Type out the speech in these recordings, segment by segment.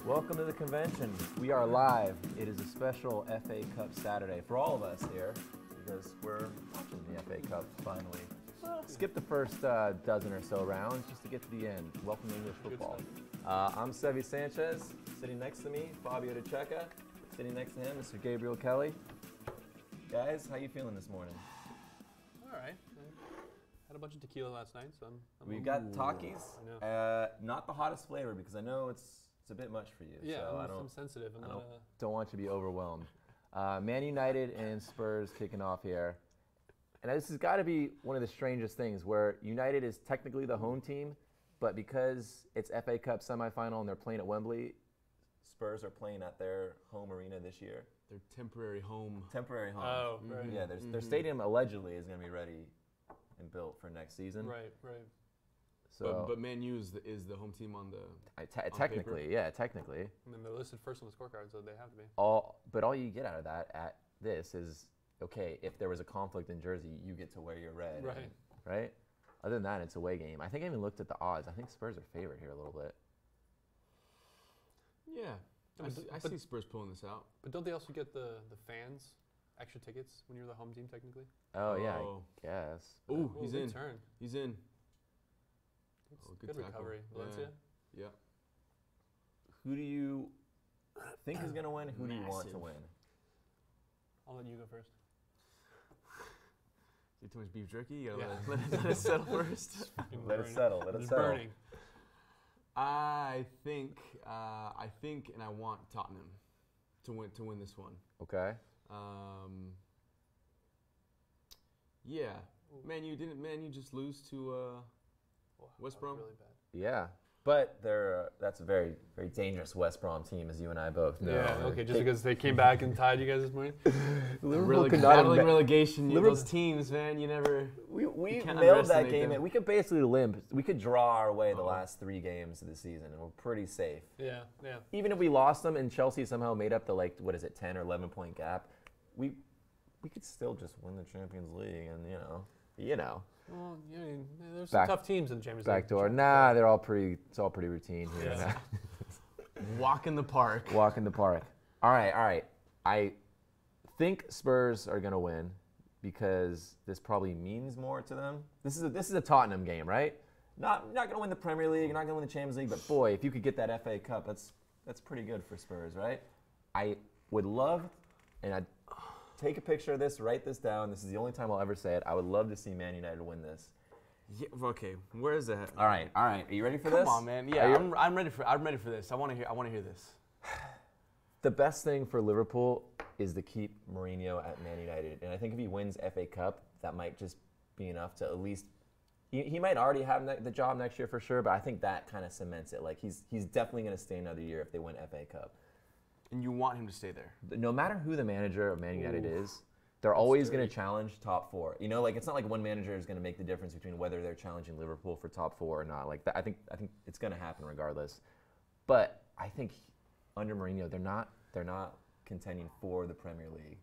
Welcome to the convention. We are live. It is a special FA Cup Saturday for all of us here because we're watching the FA Cup finally. Skip the first dozen or so rounds just to get to the end. Welcome to English football. I'm Sevi Sanchez. Sitting next to me, Fabio De Checa. Sitting next to him, Mr. Gabriel Kelly. Guys, how you feeling this morning? All right. Had a bunch of tequila last night, so I'm We got Takis. Not the hottest flavor because I know it's a bit much for you. Yeah, so I'm sensitive. Don't want you to be overwhelmed. Man United and Spurs kicking off here. And this has got to be one of the strangest things where United is technically the home team, but because it's FA Cup semifinal and they're playing at Wembley, Spurs are playing at their home arena this year. Their temporary home. Temporary home. Oh, right. Yeah, their stadium allegedly is going to be ready and built for next season. Right. So, but Man U is the home team on the. Technically, paper. yeah, technically. I mean, they're listed first on the scorecard, so they have to be. But all you get out of that at this is, okay, if there was a conflict in Jersey, you get to wear your red. Right. Right? Other than that, it's a away game. I think I even looked at the odds. I think Spurs are favored here a little bit. Yeah. I see Spurs pulling this out. But don't they also get the fans extra tickets when you're the home team, technically? Oh, yeah, I guess. Oh, he's in. Turn. He's in. Good recovery. Valencia? Yeah. Who do you think is going to win? Who do you want to win? I'll let you go first. Is it too much beef jerky? You gotta let it settle first. Let it settle. Let it settle. Burning. I think, and I want Tottenham to win this one. Okay. Yeah. Man U just lose to West Brom? Really bad. Yeah. But that's a very, very dangerous West Brom team, as you and I both know. Yeah, okay, just because they came back and tied you guys this morning? Battling relegation, those teams, man, you never... We nailed that game. We could basically limp. We could draw our way the last 3 games of the season, and we're pretty safe. Yeah. Even if we lost them and Chelsea somehow made up the, 10 or 11 point gap, we could still just win the Champions League, and, you know. Well, there's some tough teams in the Champions League. Backdoor. Nah, they're all pretty. It's all pretty routine here. Yeah. Walk in the park. Walk in the park. All right. I think Spurs are gonna win because this probably means more to them. This is a Tottenham game, right? Not gonna win the Premier League. You're not gonna win the Champions League, but boy, if you could get that FA Cup, that's pretty good for Spurs, right? I would love, and I'd take a picture of this, write this down. This is the only time I'll ever say it. I would love to see Man United win this. Yeah, okay, where is that? All right. Are you ready for this? Come on, man. Yeah, I'm ready for this. I want to hear this. The best thing for Liverpool is to keep Mourinho at Man United, and I think if he wins FA Cup, that might just be enough to at least. He might already have the job next year for sure, but I think that kind of cements it. Like he's definitely going to stay another year if they win FA Cup. And you want him to stay there? No matter who the manager of Man United is, they're always going to challenge top 4. It's not like one manager is going to make the difference between whether they're challenging Liverpool for top 4 or not. Like that, I think it's going to happen regardless. But I think under Mourinho, they're not contending for the Premier League.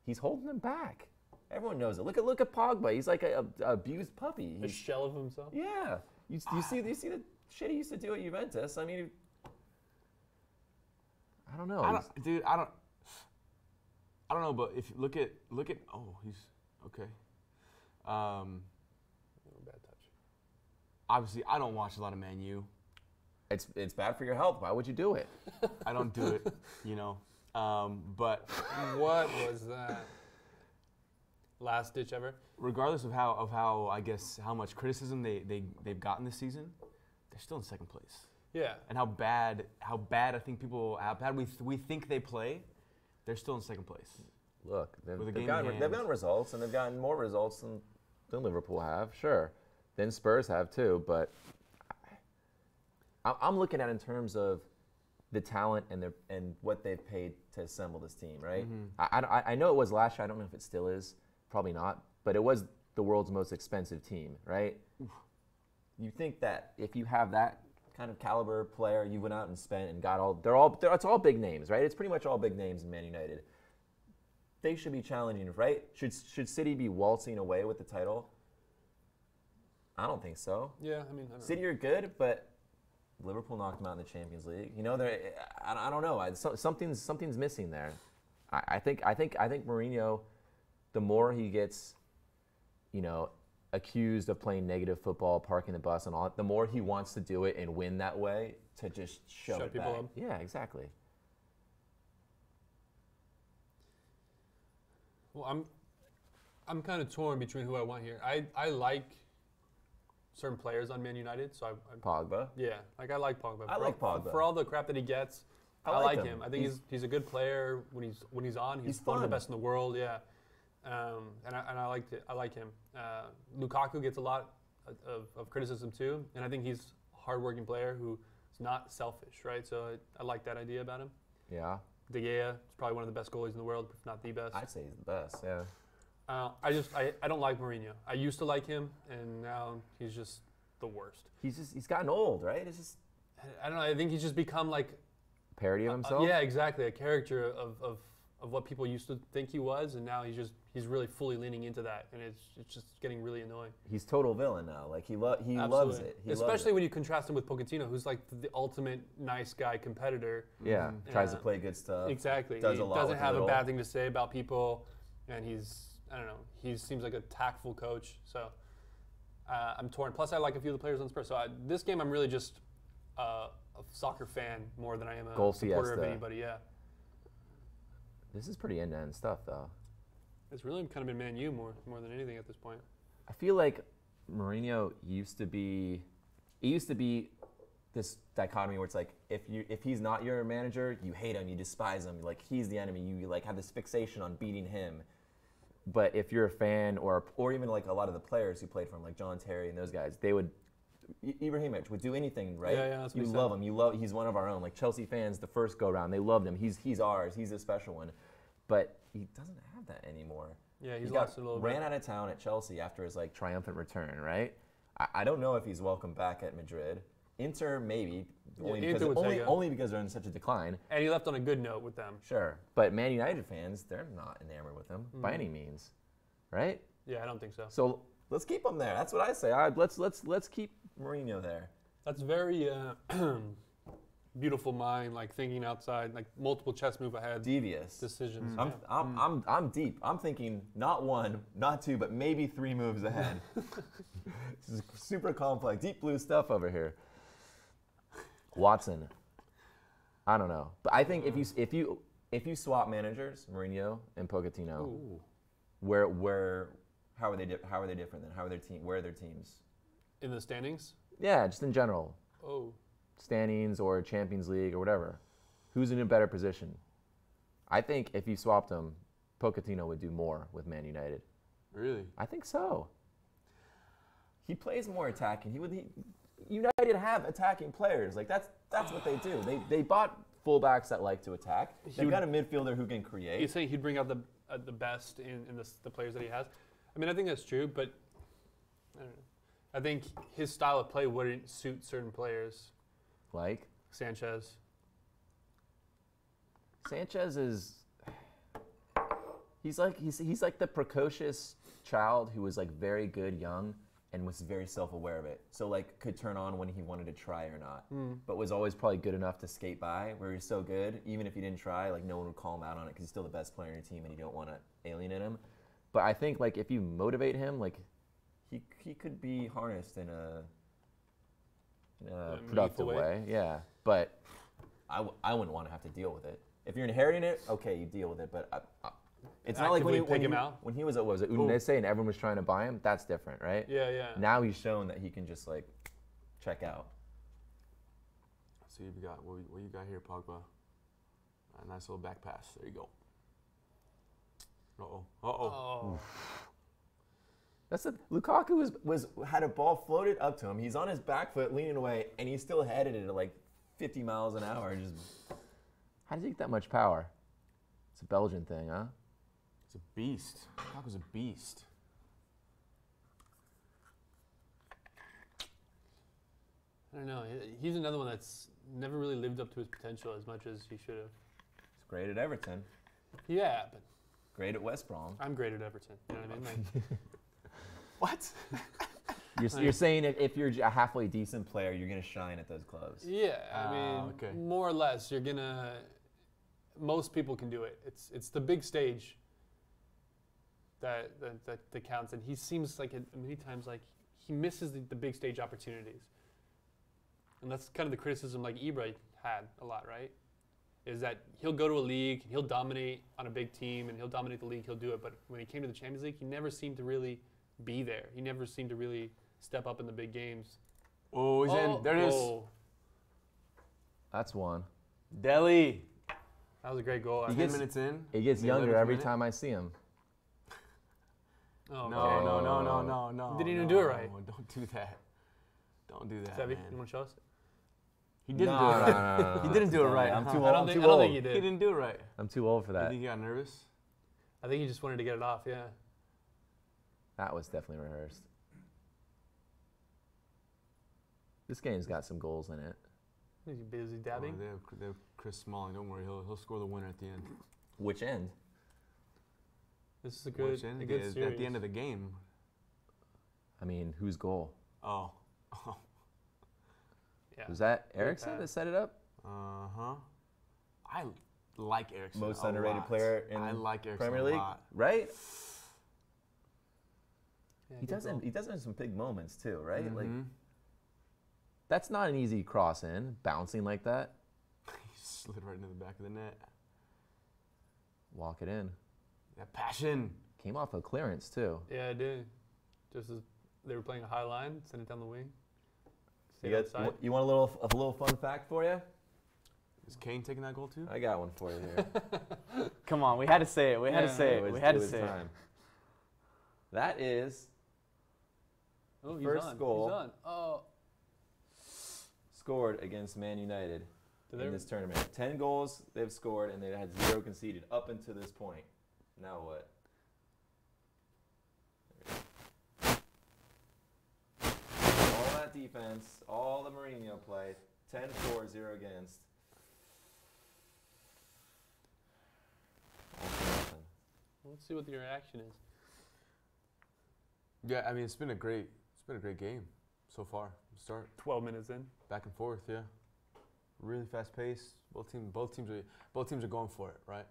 He's holding them back. Everyone knows it. Look at Pogba. He's like a abused puppy. A shell of himself. Yeah. You see the shit he used to do at Juventus. I mean. I don't know. I don't know, but if you look at he's okay. Bad touch. Obviously, I don't watch a lot of Man U. It's bad for your health. Why would you do it? I don't do it, But what was that? Last ditch ever. Regardless of how I guess how much criticism they've gotten this season, they're still in second place. Yeah. And how bad I think we think they play, they're still in second place. Look, they've gotten results, and they've gotten more results than Liverpool have, sure. Then Spurs have too, but I'm looking at it in terms of the talent and what they've paid to assemble this team, right? Mm-hmm. I know it was last year. I don't know if it still is. Probably not. But it was the world's most expensive team, right? Oof. You think that if you have that kind of caliber player you went out and spent and got all. It's all big names, right? It's pretty much all big names in Man United. They should be challenging, right? Should City be waltzing away with the title? I don't think so. Yeah, I mean, I don't know. City are good, but Liverpool knocked them out in the Champions League. You know, I don't know. Something's missing there. I think Mourinho, the more he gets, you know, accused of playing negative football, parking the bus and all, the more he wants to do it and win that way to just shove it people back. up. Yeah, exactly. Well, I'm kind of torn between who I want here. I like certain players on Man United, so I Pogba. yeah, like I like Pogba. I like Pogba. For all the crap that he gets. I like him. I think he's a good player when he's on. He's one of the best in the world. Yeah, and I liked it. I like him. Lukaku gets a lot of criticism too, and I think he's a hardworking player who's not selfish, right? So I like that idea about him. Yeah. De Gea is probably one of the best goalies in the world, if not the best. I'd say he's the best. Yeah. I don't like Mourinho. I used to like him, and now he's just the worst. He's gotten old, right? It's just I don't know. I think he's just become like parody of himself. yeah, exactly. A caricature of what people used to think he was, and now he's really fully leaning into that, and it's just getting really annoying. He's total villain now. Like he loves it. Especially when you contrast him with Pochettino, who's like the ultimate nice guy competitor. Yeah, tries to play good stuff. Exactly. Does he a lot doesn't with have little. a bad thing to say about people, and I don't know. He seems like a tactful coach. So I'm torn. Plus, I like a few of the players on Spurs. So this game, I'm really just a soccer fan more than I am a Goal supporter of fiesta. anybody. Yeah. This is pretty end-to-end stuff, though. It's really kind of been Man U more than anything at this point. I feel like Mourinho used to be this dichotomy where it's like if he's not your manager, you hate him, you despise him, like he's the enemy, you like have this fixation on beating him. But if you're a fan or even like a lot of the players who played for him, like John Terry and those guys, they would Ibrahimovic would do anything, right? Yeah, that's what you he love said. him. He's one of our own. Like Chelsea fans, the first go round, they loved him. He's ours. He's a special one. But he doesn't have that anymore. Yeah, he's he lost it a little bit. ran out of town at Chelsea after his like triumphant return, right? I don't know if he's welcome back at Madrid. Inter maybe, Inter would say, yeah. only because they're in such a decline. And he left on a good note with them. Sure, but Man United fans, they're not enamored with him by any means, right? Yeah, I don't think so. So let's keep him there. That's what I say. Let's keep Mourinho there. That's very beautiful mind, like thinking outside, like multiple chess move ahead Devious decisions. I'm deep. I'm thinking not one, not two, but maybe 3 moves ahead. This is super complex, deep blue stuff over here. Watson, I don't know, but I think if you swap managers, Mourinho and Pochettino, how are they different then? Where are their teams? In the standings? Yeah, just in general. Oh. Standings or Champions League or whatever. Who's in a better position? I think if you swapped them, Pochettino would do more with Man United. Really? I think so. He plays more attacking. United have attacking players. Like that's what they do. They bought fullbacks that like to attack. They've got a midfielder who can create. You think he'd bring out the best in the players that he has? I mean, I think that's true, but I don't know. I think his style of play wouldn't suit certain players. Like Sanchez is. He's like the precocious child who was like very good young and was very self-aware of it. So like could turn on when he wanted to try or not, but was always probably good enough to skate by. Where he's so good, even if he didn't try, like no one would call him out on it because he's still the best player in your team and you don't want to alienate him. But I think like if you motivate him, like he could be harnessed in a productive way. Yeah, but I wouldn't want to have to deal with it. If you're inheriting it, okay, you deal with it. But it's not like when he was at Udinese and everyone was trying to buy him. That's different, right? Yeah, yeah. Now he's shown that he can just like check out. See what you got here, Pogba. A nice little back pass. There you go. Oh. That's Lukaku had a ball floated up to him. He's on his back foot, leaning away, and he still headed it at like 50 miles an hour. How does he get that much power? It's a Belgian thing, huh? It's a beast. Lukaku's a beast. I don't know. He's another one that's never really lived up to his potential as much as he should have. He's great at Everton. Yeah, but Great at West Brom. I'm great at Everton. You know what I mean? Like, What? You're saying if you're a halfway decent player, you're going to shine at those clubs. yeah, I mean, more or less, you're gonna. Most people can do it. It's the big stage that counts, and he seems like many times like he misses the big stage opportunities, and that's kind of the criticism like Ibra had a lot, right? Is that he'll go to a league, he'll dominate on a big team, and he'll dominate the league, he'll do it, but when he came to the Champions League, he never seemed to really be there. He never seemed to really step up in the big games. Oh, he's in. There it is. That's one. Deli. That was a great goal. 10 minutes in. He gets younger every time I see him. Oh, No. Didn't even do it right. Don't do that. Don't do that, Sevi, man. you want to show us? He didn't do it right. No. He didn't do it right. I'm huh? too I old. don't think you did. He didn't do it right. I'm too old for You that. think he got nervous? I think he just wanted to get it off, yeah. That was definitely rehearsed. This game's got some goals in it. Is he busy dabbing? Oh, they have Chris Smalling. Don't worry, he'll score the winner at the end. Which end? This is a good series. At the end of the game. I mean, whose goal? Oh. Yeah. Was that Eriksson that set it up? Uh-huh. I like Eriksson Most a underrated lot. player in I like Eriksson Premier a League, lot. right? Yeah, He good doesn't. goal. He does have some big moments too, right? Like Mhm. that's not an easy cross in, bouncing like that. He slid right into the back of the net. Walk it in. That passion. Came off a clearance too. Yeah, I did. Just as they were playing a high line, send it down the wing. You, Stay got, outside. you want a little fun fact for you? Is Kane taking that goal too? I got one for you here. Come on, we had to say it. We had to say it. We had to say it. time. That is Oh, he's first on. goal. He's on. Oh. scored against Man United Did in they- this tournament. 10 goals they've scored, and they had 0 conceded up until this point. Now what? All that defense, all the Mourinho play, 10-4, 0 against. Let's see what the reaction is. Yeah, I mean it's been a great game so far. Start 12 minutes in. back and forth, yeah. Really fast pace. Both teams are going for it, right?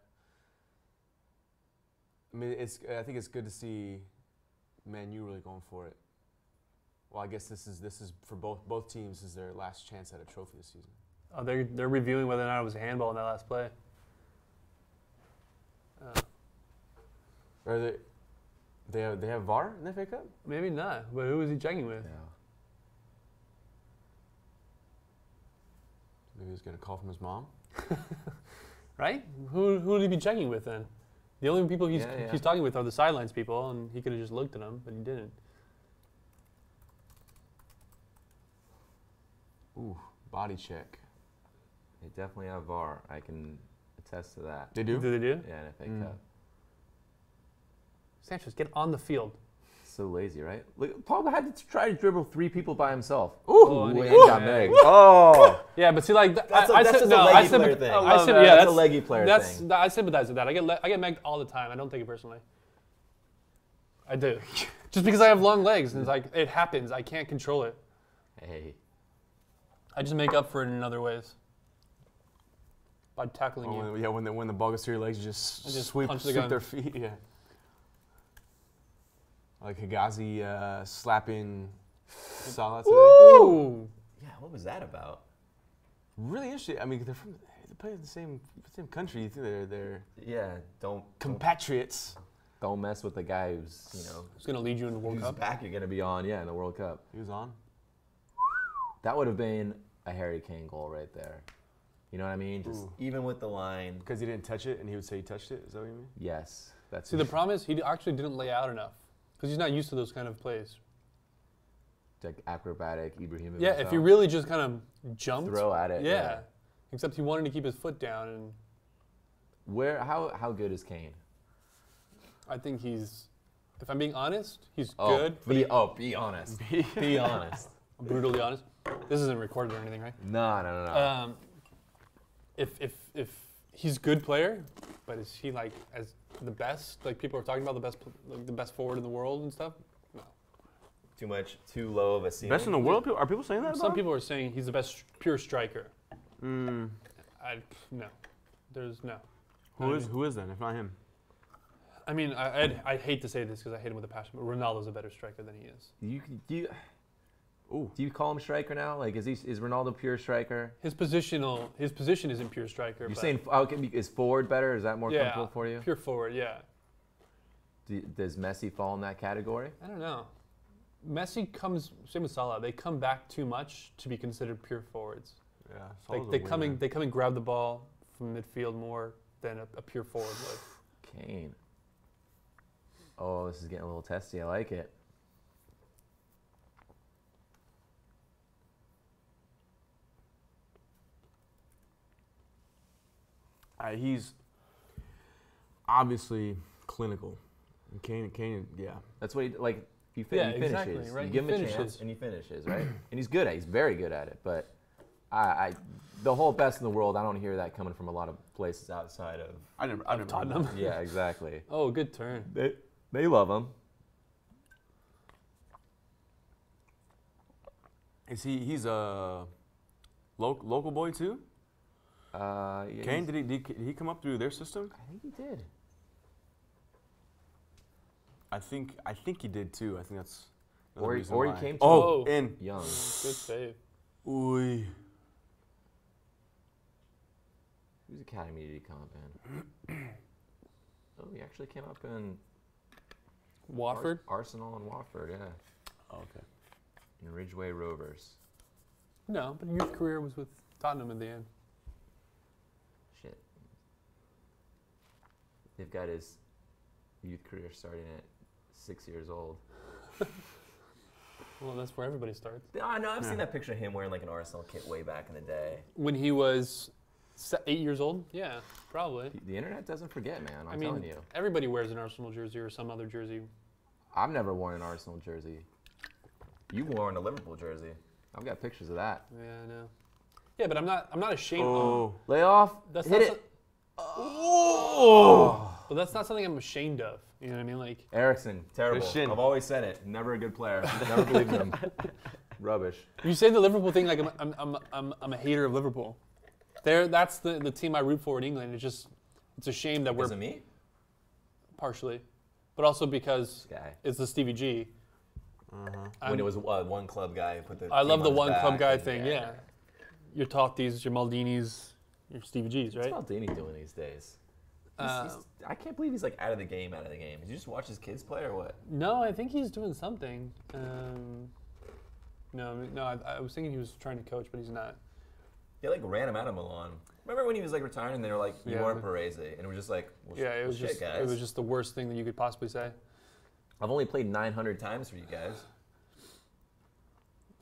I mean, I think it's good to see Man U really going for it. Well, I guess this is for both teams is their last chance at a trophy this season. Oh, they're reviewing whether or not it was a handball in that last play. Or they have VAR in the FA Cup? Maybe not, but who was he checking with? Yeah. Maybe he's gonna call from his mom. Right? Who would he be checking with then? The only people he's Yeah. talking with are the sidelines people, and he could have just looked at them, but he didn't. Ooh, body check. They definitely have VAR. I can attest to that. They do? Did they do? Yeah, in FA Mm. Cup. Sanchez, get on the field. So lazy, right? Look, Pogba had to try to dribble 3 people by himself. Oh, and he and got got megged. megged. Oh! Yeah, but see, like That's just a leggy player thing. I said, That's yeah, a leggy player thing. I sympathize with that. I get megged all the time. I don't take it personally. I do. Just because I have long legs, and it's like it happens. I can't control it. Hey. I just make up for it in other ways. By tackling you. Oh, yeah, when the ball gets to your legs, you just sweep punch the gun. their feet. Yeah. Like Higazi slapping Salah today. Ooh! Yeah, what was that about? Really interesting. I mean, they play in the same country. You think they're Yeah, don't compatriots. don't mess with the guy who's, It's going to lead you in the World whose Cup. back you're going to be on, in the World Cup. He was on. That would have been a Harry Kane goal right there. You know what I mean? Just even with the line. Because he didn't touch it, and he would say he touched it. Is that what you mean? Yes. That's See, the problem is he actually didn't lay out enough. Because he's not used to those kind of plays. like acrobatic Ibrahimovic. Yeah, if he really just kind of jumped. throw at it. Yeah. Except he wanted to keep his foot down, and How good is Kane? I think he's, if I'm being honest, he's Oh, good. Be honest. Be honest. brutally honest. This isn't recorded or anything, right? No. If he's a good player, but is he like as the best? Like people are talking about the best forward in the world and stuff. No. Too low of a ceiling. Best in the world? Are people saying that? Some people are saying he's the best pure striker. No. There's no. Who is then, if not him? I mean, I'd hate to say this because I hate him with a passion, but Ronaldo's a better striker than he is. Do you call him striker now? Like, is Ronaldo pure striker? His position isn't pure striker. You're saying is forward better? Is that more comfortable for you? Pure forward, yeah. Does Messi fall in that category? I don't know. Messi same with Salah. They come back too much to be considered pure forwards. Yeah, they come and grab the ball from midfield more than a pure forward would. Kane. Oh, this is getting a little testy. I like it. He's obviously clinical. Kane, yeah. That's what he like. He finishes. Exactly, right? You give him a chance, and he finishes, right? And he's good at it. He's very good at it. But the whole best in the world, I don't hear that coming from a lot of places outside of. I never Tottenham. Yeah, exactly. Oh, good turn. They love him. He's a local boy too? Yeah, Kane, did he come up through their system? I think he did. I think he did too. I think that's or he came to in young. Good save. Ooh. Whose academy did he come up in? Oh, he actually came up in Watford? Arsenal and Watford, yeah. Oh, okay. And Ridgeway Rovers. No, but your career was with Tottenham in the end. Shit. They've got his youth career starting at 6 years old. Well, that's where everybody starts. No, I've seen that picture of him wearing like an Arsenal kit way back in the day. When he was 8 years old? Yeah, probably. The internet doesn't forget, man. I'm telling you. Everybody wears an Arsenal jersey or some other jersey. I've never worn an Arsenal jersey. You've worn a Liverpool jersey. I've got pictures of that. Yeah, I know. Yeah, but I'm not ashamed of. Lay off. That's hit not it. But that's not something I'm ashamed of. You know what I mean? Like Ericsson, terrible. I've always said it. Never a good player. Never believed him. Rubbish. You say the Liverpool thing like I'm a hater of Liverpool. That's the team I root for in England. It's a shame that Because of me? Partially, but also because it's the Stevie G. When it was one club guy who put the. I love the one club guy and, thing. Yeah. Your Tottis, your Maldinis, your Stevie Gs, right? What's Maldini doing these days? I can't believe he's like out of the game. Did you just watch his kids play or what? No, I think he's doing something. I was thinking he was trying to coach, but he's not. They like ran him out of Milan. Remember when he was like retiring and they were like, "You weren't Parese," and it was just like, it was just guys. It was just the worst thing that you could possibly say. I've only played 900 times for you guys.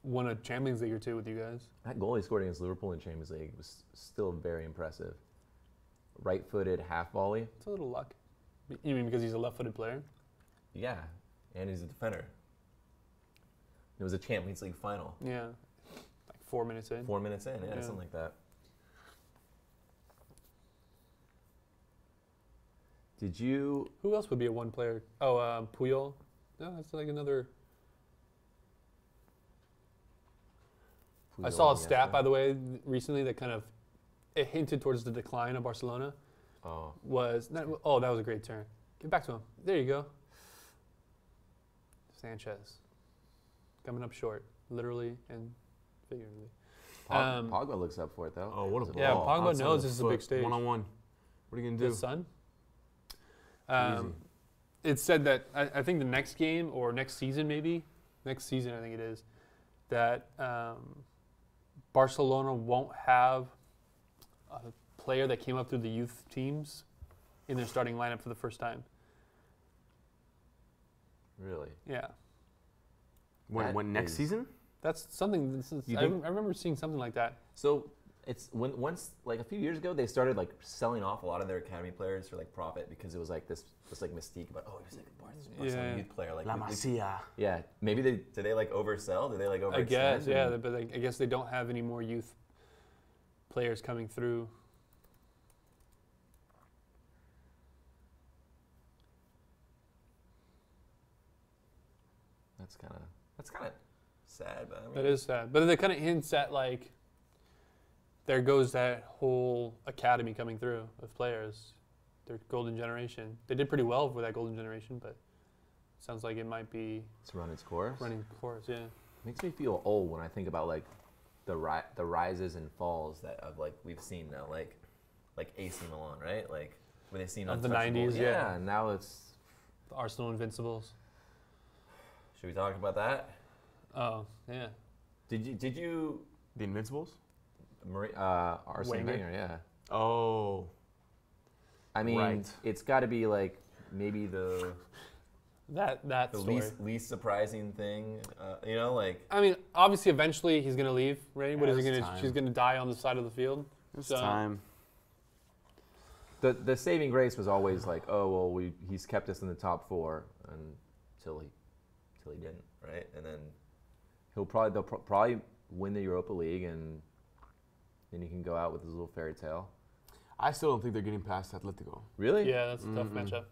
Won a Champions League or two with you guys. That goal he scored against Liverpool in Champions League was still very impressive. Right-footed half volley. It's a little luck. You mean because he's a left-footed player? Yeah, and he's a defender. It was a Champions League final. Yeah, like 4 minutes in. 4 minutes in, yeah, something like that. Did you? Who else would be a one player? Oh, Puyol. No, that's like another. Puyol, I saw a stat, by the way, recently that kind of it hinted towards the decline of Barcelona. Oh. That was a great turn. Get back to him. There you go. Sanchez. Coming up short, literally and figuratively. Pogba looks up for it, though. Oh, what a ball. Yeah, Pogba knows this is a big stage. One-on-one. What are you going to do? His son? It said that, I think the next game, or next season maybe, next season I think it is, that Barcelona won't have a player that came up through the youth teams in their starting lineup for the first time. Really? Yeah. When next season? That's something. I remember seeing something like that. So It's once like a few years ago they started like selling off a lot of their academy players for like profit because it was like this like mystique about he's like a Barcelona youth player like La Masia. Yeah, maybe did they like oversell? Did they like overextend? I guess but I guess they don't have any more youth players coming through. That's kind of sad, but I mean, that is sad. But it kind of hints at like. There goes that whole academy coming through of players, their golden generation. They did pretty well for that golden generation, but it sounds like it might be... It's run its course? Running its course, yeah. Makes me feel old when I think about like the rises and falls that of like we've seen now, like AC Milan, right? Like where they seem of the 90s, yeah. And now it's the Arsenal Invincibles. Should we talk about that? Oh, yeah. Did you the Invincibles? Arsene Wenger, yeah. Oh. I mean, It's got to be like maybe the least surprising thing, you know, like. I mean, obviously, eventually he's gonna leave, right? What is he gonna? She's gonna die on the side of the field. It's time. The saving grace was always like, oh well, he's kept us in the top 4 until he didn't, right? And then they'll probably win the Europa League and. Then he can go out with his little fairy tale. I still don't think they're getting past Atletico. Really? Yeah, that's a tough matchup.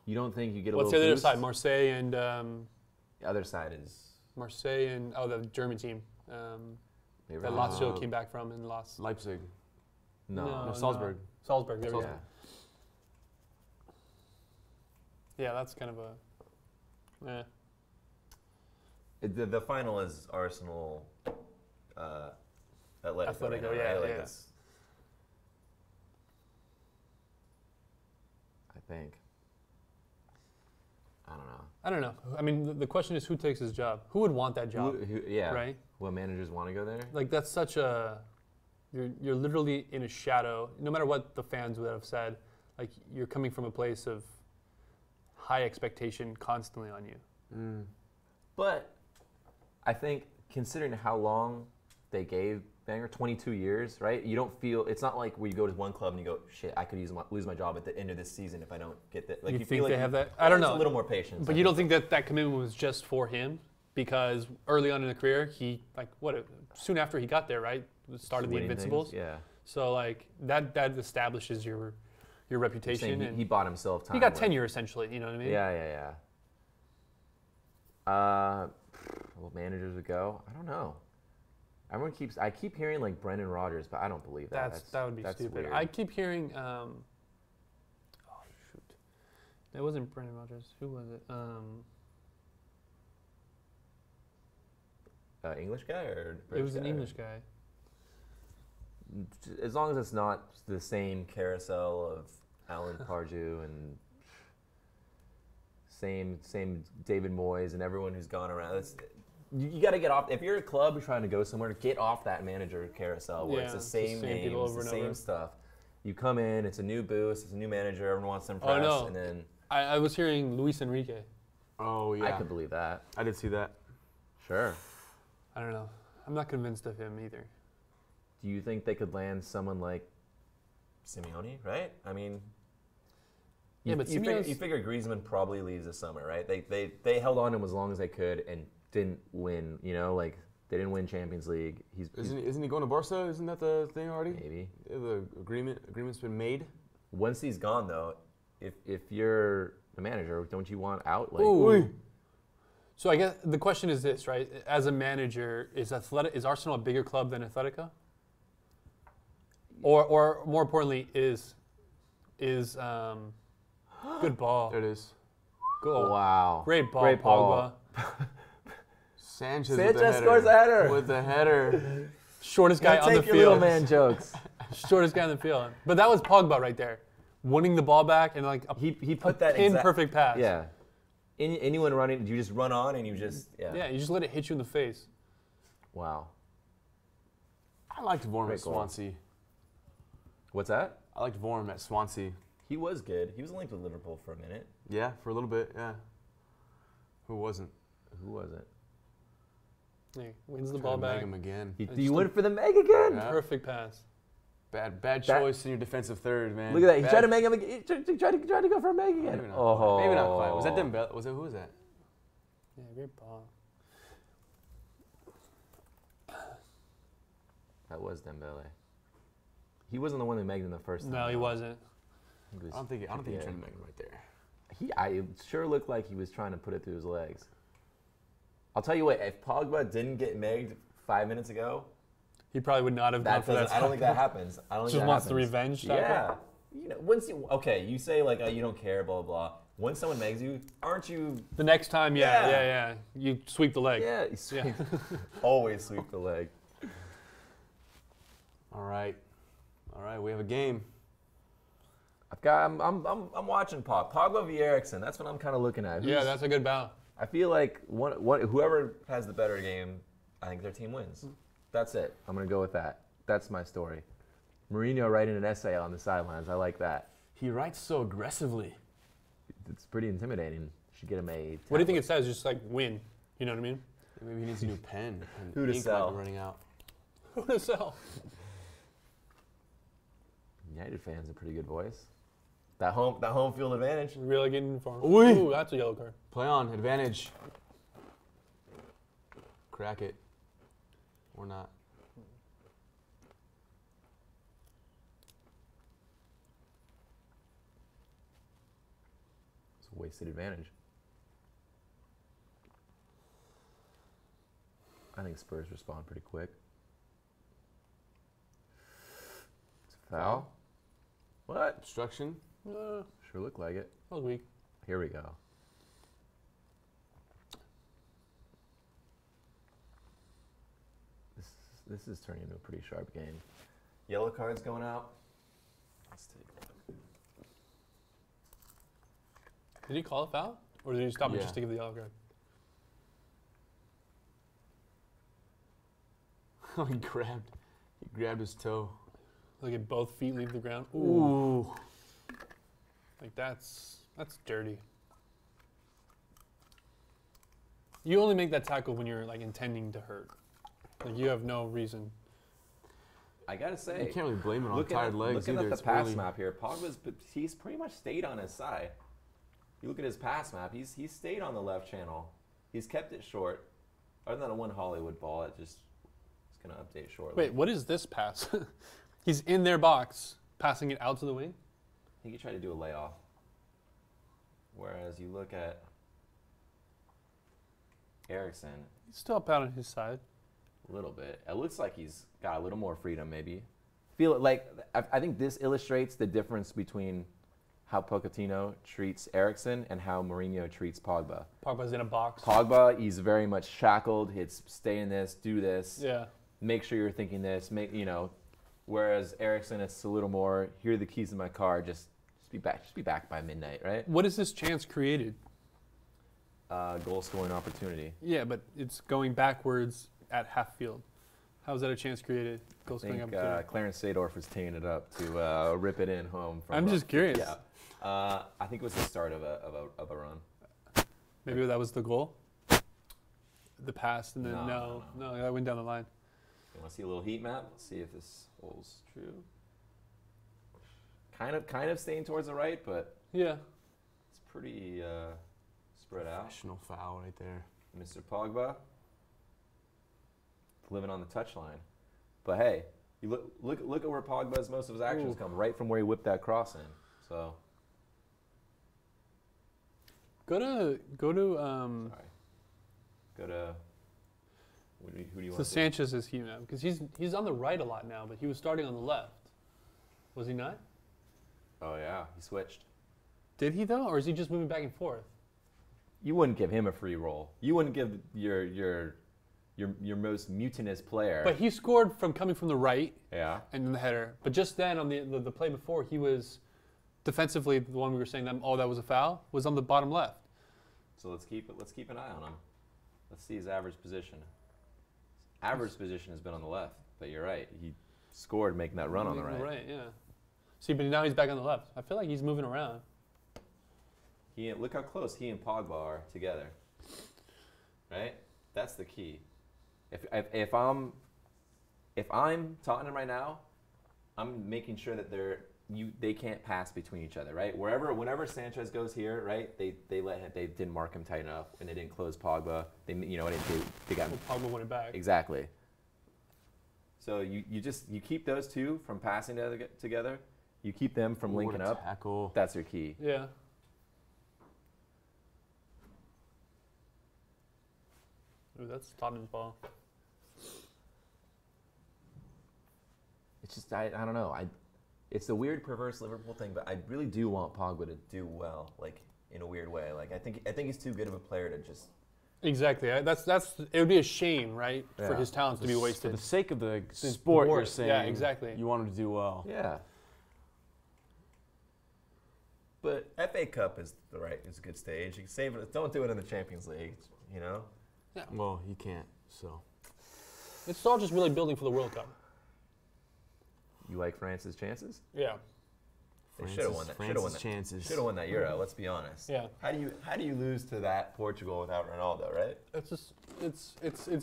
You don't think you get a What's little the other boost? side? Marseille and... the other side is... Marseille and... Oh, the German team. That Lazio came back from and lost. Leipzig. No, Salzburg. Salzburg, there we go. Yeah. Yeah, that's kind of a... The final is Arsenal... Atletico, right now, yeah, right? Like yeah. I think. I don't know. I mean, the question is who takes his job? Who would want that job? Yeah. Right? What managers want to go there? Like, that's such a... You're literally in a shadow. No matter what the fans would have said, like, you're coming from a place of high expectation constantly on you. But I think considering how long they gave Wenger, 22 years, right? You don't feel, it's not like where you go to one club and you go, shit, I could lose my job at the end of this season if I don't get that. Like, you you think feel they like have that? I don't know. A little more patience. But you don't think that commitment was just for him? Because early on in the career, he, like, soon after he got there, right? Started the Invincibles. Yeah. So, like, that establishes your reputation. He bought himself time. He got tenure, essentially, you know what I mean? Yeah. Well, managers would go? I don't know. I keep hearing like Brendan Rodgers, but I don't believe that. That would be stupid. Weird. I keep hearing. Oh shoot, that wasn't Brendan Rodgers. Who was it? English guy or British? It was an English guy. As long as it's not the same carousel of Alan Pardew and same David Moyes and everyone who's gone around. You got to get off. If you're a club trying to go somewhere, get off that manager carousel where it's the same names, the same stuff. You come in, it's a new boost, it's a new manager, everyone wants to impress. Oh, no. And then I was hearing Luis Enrique. Oh, yeah. I could believe that. I did see that. Sure. I don't know. I'm not convinced of him either. Do you think they could land someone like Simeone, right? I mean, yeah, but you figure Griezmann probably leaves this summer, right? They held on to him as long as they could and didn't win, you know, like they didn't win Champions League. Isn't he going to Barca? Isn't that the thing already? Maybe. The agreement's been made. Once he's gone though, if you're the manager, don't you want out? Like, ooh. So I guess the question is this, right? As a manager, is Arsenal a bigger club than Atletico? Or more importantly, is good ball. There it is. Goal. Wow. Great ball, Great Pogba. Sanchez scores a header. With the header. Shortest guy on the field. Little man jokes. Shortest guy on the field. But that was Pogba right there, winning the ball back and like he put that perfect pass. Yeah. Anyone running, you just run on and you just Yeah, you just let it hit you in the face. Wow. I liked Vorm at Swansea. What's that? I liked Vorm at Swansea. He was good. He was linked with Liverpool for a minute. Yeah, for a little bit. Yeah. Who wasn't? Who was it? He wins the ball back. Him again. You went for the Meg again? Yeah. Perfect pass. Bad choice in your defensive third, man. Look at that. He tried to make him. He tried to go for a Meg again. Maybe not quite. Was that Dembele? Who was that? Yeah, great ball. That was Dembele. He wasn't the one that megged him the first time. No, he wasn't. I don't think he tried to make him right there. It sure looked like he was trying to put it through his legs. I'll tell you what, if Pogba didn't get megged 5 minutes ago, he probably would not have gone for that. I don't think that happens. Just wants the revenge tackle? Yeah. You know, you say like, oh, you don't care, blah, blah, blah. When someone meggs you, aren't you? The next time, yeah. You sweep the leg. Yeah, you sweep. Always sweep the leg. All right, we have a game. I'm watching Pogba v. Eriksen. That's what I'm kind of looking at. Yeah, that's a good battle. I feel like whoever has the better game, I think their team wins. That's it. I'm going to go with that. That's my story. Mourinho writing an essay on the sidelines. I like that. He writes so aggressively. It's pretty intimidating. Should get him a tablet. What do you think it says? Just like win. You know what I mean? Maybe he needs a new pen. Who to sell? Running out. Who to sell? United fans a pretty good voice. That home field advantage. Really getting for him. Ooh, that's a yellow card. Play on, advantage. Crack it. Or not. It's a wasted advantage. I think Spurs respond pretty quick. It's a foul. What? Obstruction? Sure looked like it. That was weak. Here we go. This is turning into a pretty sharp game. Yellow cards going out. Let's take a look. Did he call a foul? Or did he stop it just to give the yellow card? He grabbed his toe. Like if both feet leave the ground. Ooh. Like that's dirty. You only make that tackle when you're like intending to hurt. Like you have no reason. I gotta say, you can't really blame it on tired legs looking either. At the pass map here, he's pretty much stayed on his side. You look at his pass map, he's stayed on the left channel. He's kept it short. Other than a one Hollywood ball, it's gonna update shortly. Wait, what is this pass? He's in their box, passing it out to the wing? I think he tried to do a layoff. Whereas you look at Eriksen. He's still up out on his side. A little bit. It looks like he's got a little more freedom, maybe. I think this illustrates the difference between how Pochettino treats Eriksen and how Mourinho treats Pogba. Pogba's in a box. Pogba, he's very much shackled. It's stay in this, do this. Yeah. Make sure you're thinking this. Whereas Eriksen, it's a little more. Here are the keys to my car. Just be back. Just be back by midnight, right? What is this chance created? Goal scoring opportunity. Yeah, but it's going backwards at half field. How is that a chance created? Goal scoring opportunity. Clarence Seedorf was teeing it up to rip it in home. I'm just curious. Yeah. I think it was the start of a run. Maybe that was the goal. The pass and then no, that went down the line. You want to see a little heat map? Let's see if this holds true. Kind of staying towards the right, but yeah, it's pretty spread out. Professional foul right there. Mr. Pogba living on the touchline. But hey, you look at where Pogba's most of his actions come, right from where he whipped that cross in. So go to who do you want? So Sanchez's heat map because he's on the right a lot now, but he was starting on the left. Was he not? Oh yeah, he switched. Did he though, or is he just moving back and forth? You wouldn't give him a free roll. You wouldn't give your most mutinous player. But he scored from coming from the right. Yeah. And then the header. But just then on the play before, he was defensively the one we were saying that that was a foul was on the bottom left. So let's keep an eye on him. Let's see his average position. Average position has been on the left, but you're right. He scored making that run on the right. Right, yeah. See, but now he's back on the left. I feel like he's moving around. Look how close he and Pogba are together. Right? That's the key. If I'm Tottenham right now, I'm making sure that they can't pass between each other, right? Whenever Sanchez goes here, right? They didn't mark him tight enough, and they didn't close Pogba. They got Pogba won it back. Exactly. So you keep those two from passing together. You keep them from linking up. Tackle. That's your key. Yeah. Ooh, that's Tottenham's ball. It's just I don't know. It's the weird perverse Liverpool thing, but I really do want Pogba to do well, like in a weird way. Like I think he's too good of a player to just. Exactly. That's it would be a shame, right, for his talents to be wasted. For the sake of the sport, you're saying. Yeah, exactly. You want him to do well. Yeah. But FA Cup is a good stage. You can save it. Don't do it in the Champions League, you know? Yeah. Well, you can't, so. It's all just really building for the World Cup. You like France's chances? Yeah. They should have won that. Should have won that Euro. Let's be honest. Yeah. How do you lose to that Portugal without Ronaldo, right? It's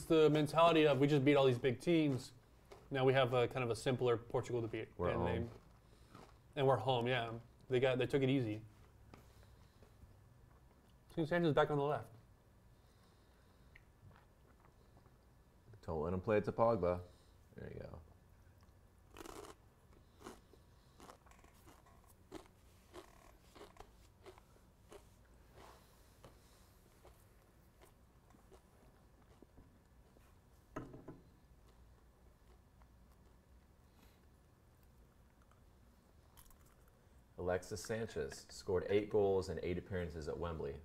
the mentality of we just beat all these big teams. Now we have a kind of a simpler Portugal to beat. We're home. And we're home. Yeah. They took it easy. Sanchez back on the left. Don't let him play it to Pogba. There you go. Alexis Sanchez scored 8 goals and 8 appearances at Wembley,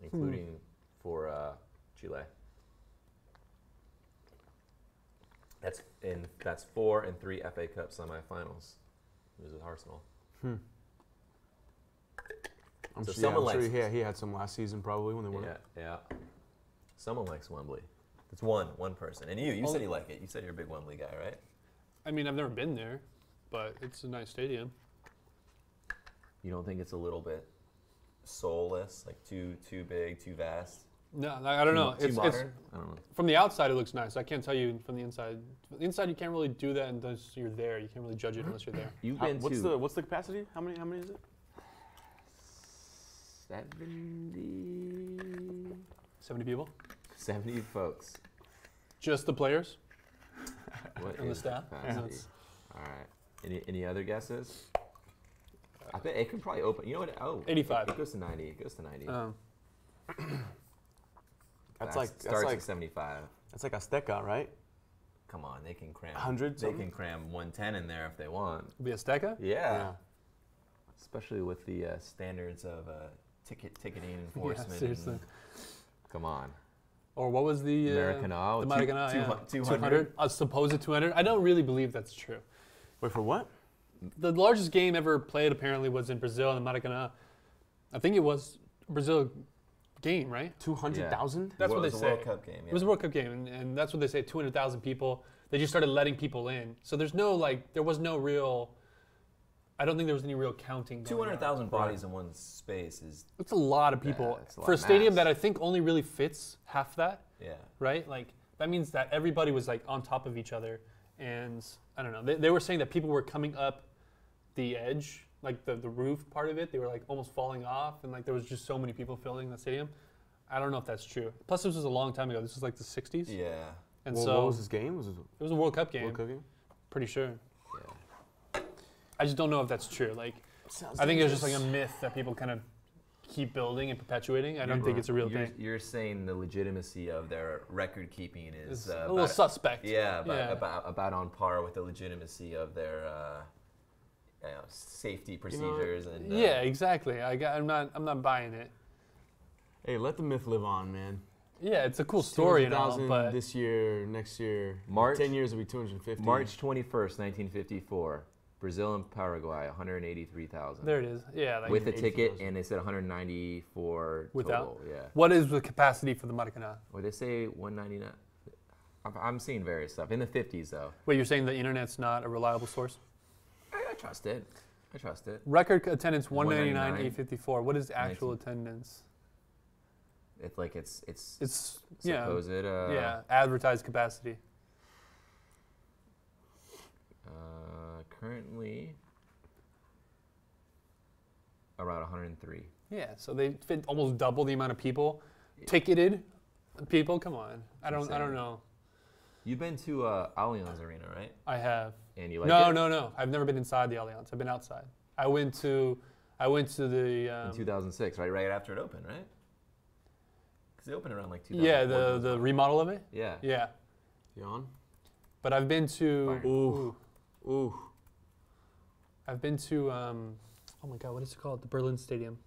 including for Chile. That's 4 and 3 FA Cup semifinals. It was with Arsenal. I'm sure he had some last season probably when they won. Yeah. Someone likes Wembley. It's one person. And you said you like it. You said you're a big Wembley guy, right? I mean, I've never been there, but it's a nice stadium. You don't think it's a little bit soulless, like too big, too vast? No, I don't know. Too modern? I don't know. From the outside, it looks nice. I can't tell you from the inside. From the inside, you can't really do that unless you're there. You can't really judge it unless you're there. What's the capacity? How many is it? 70. 70 people? 70 folks. Just the players? What and the is staff? capacity? All right. Any other guesses? I think it could probably open. You know what? 85. It goes to 90. It goes to 90. Starts at 75. That's like Azteca, right? Come on, they can cram 100. They can cram 110 in there if they want. The Azteca? Yeah. Especially with the standards of ticketing enforcement. Yeah, seriously. Come on. Or what was the Maracanã? The Maracanã, 200. A supposed 200. I don't really believe that's true. Wait, for what? The largest game ever played apparently was in Brazil in the Maracanã. I think it was a Brazil game, right? 200,000? That's what they say. It was a World Cup game. Yeah. It was a World Cup game, and that's what they say. 200,000 people. They just started letting people in. So there was no real. I don't think there was any real counting. 200,000 bodies in one space is. It's a lot of people for a of stadium mass. that I think only really fits half that. Yeah. Right? Like that means that everybody was like on top of each other, and I don't know. They were saying that people were coming up the edge, like the roof part of it. They were like almost falling off, and like there was just so many people filling the stadium. I don't know if that's true. Plus, this was a long time ago. This was like the 60s. Yeah. And what was this game? It was a World Cup game. World Cup game? Pretty sure. Yeah. I just don't know if that's true. Like, I think it's just like a myth that people kind of keep building and perpetuating. I don't think it's a real thing. You're saying the legitimacy of their record keeping is a little suspect. Yeah, about on par with the legitimacy of their safety procedures and. Yeah, exactly. I'm not buying it. Hey, let the myth live on, man. Yeah, it's a cool story and all, but this year, next year, 10 years will be 250. March 21st, 1954. Brazil and Paraguay, 183,000. There it is. Yeah, like with a ticket, and they said 194 without. Total. Yeah. What is the capacity for the Maracanã? Well, they say 199. I'm seeing various stuff in the 50s though. Wait, you're saying the internet's not a reliable source? I trust it. I trust it. Record attendance 199, 854. What is actual attendance? It's supposed advertised capacity. Currently around 103. Yeah, so they fit almost double the amount of people, ticketed people. Come on, I don't know. You've been to Allianz Arena, right? I have. And you like it? No. I've never been inside the Allianz. I've been outside. I went to the in 2006, right after it opened, right? Because they opened around like 2000. Yeah, the remodel of it. Yeah. Yeah. You on? But I've been to. Ooh. I've been to. Oh my God, what is it called? The Berlin Stadium.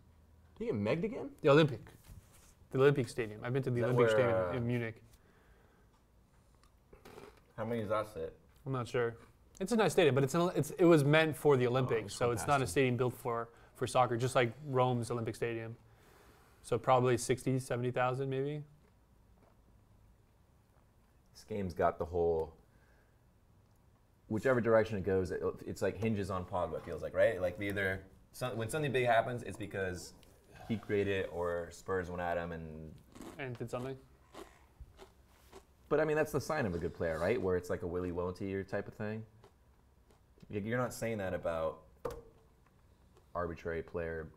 Did you get megged again? The Olympic Stadium. I've been to the Olympic Stadium in Munich. How many does that sit? I'm not sure. It's a nice stadium, but it was meant for the Olympics, so it's not a stadium built for soccer, just like Rome's Olympic Stadium. So probably 60, 70,000 maybe. This game's got the whole, whichever direction it goes, it's like hinges on Pogba, it feels like, right? Like either when something big happens, it's because he created it or Spurs went at him and did something. But I mean, that's the sign of a good player, right? Where it's like a Willy Won't-y type of thing. You're not saying that about arbitrary player,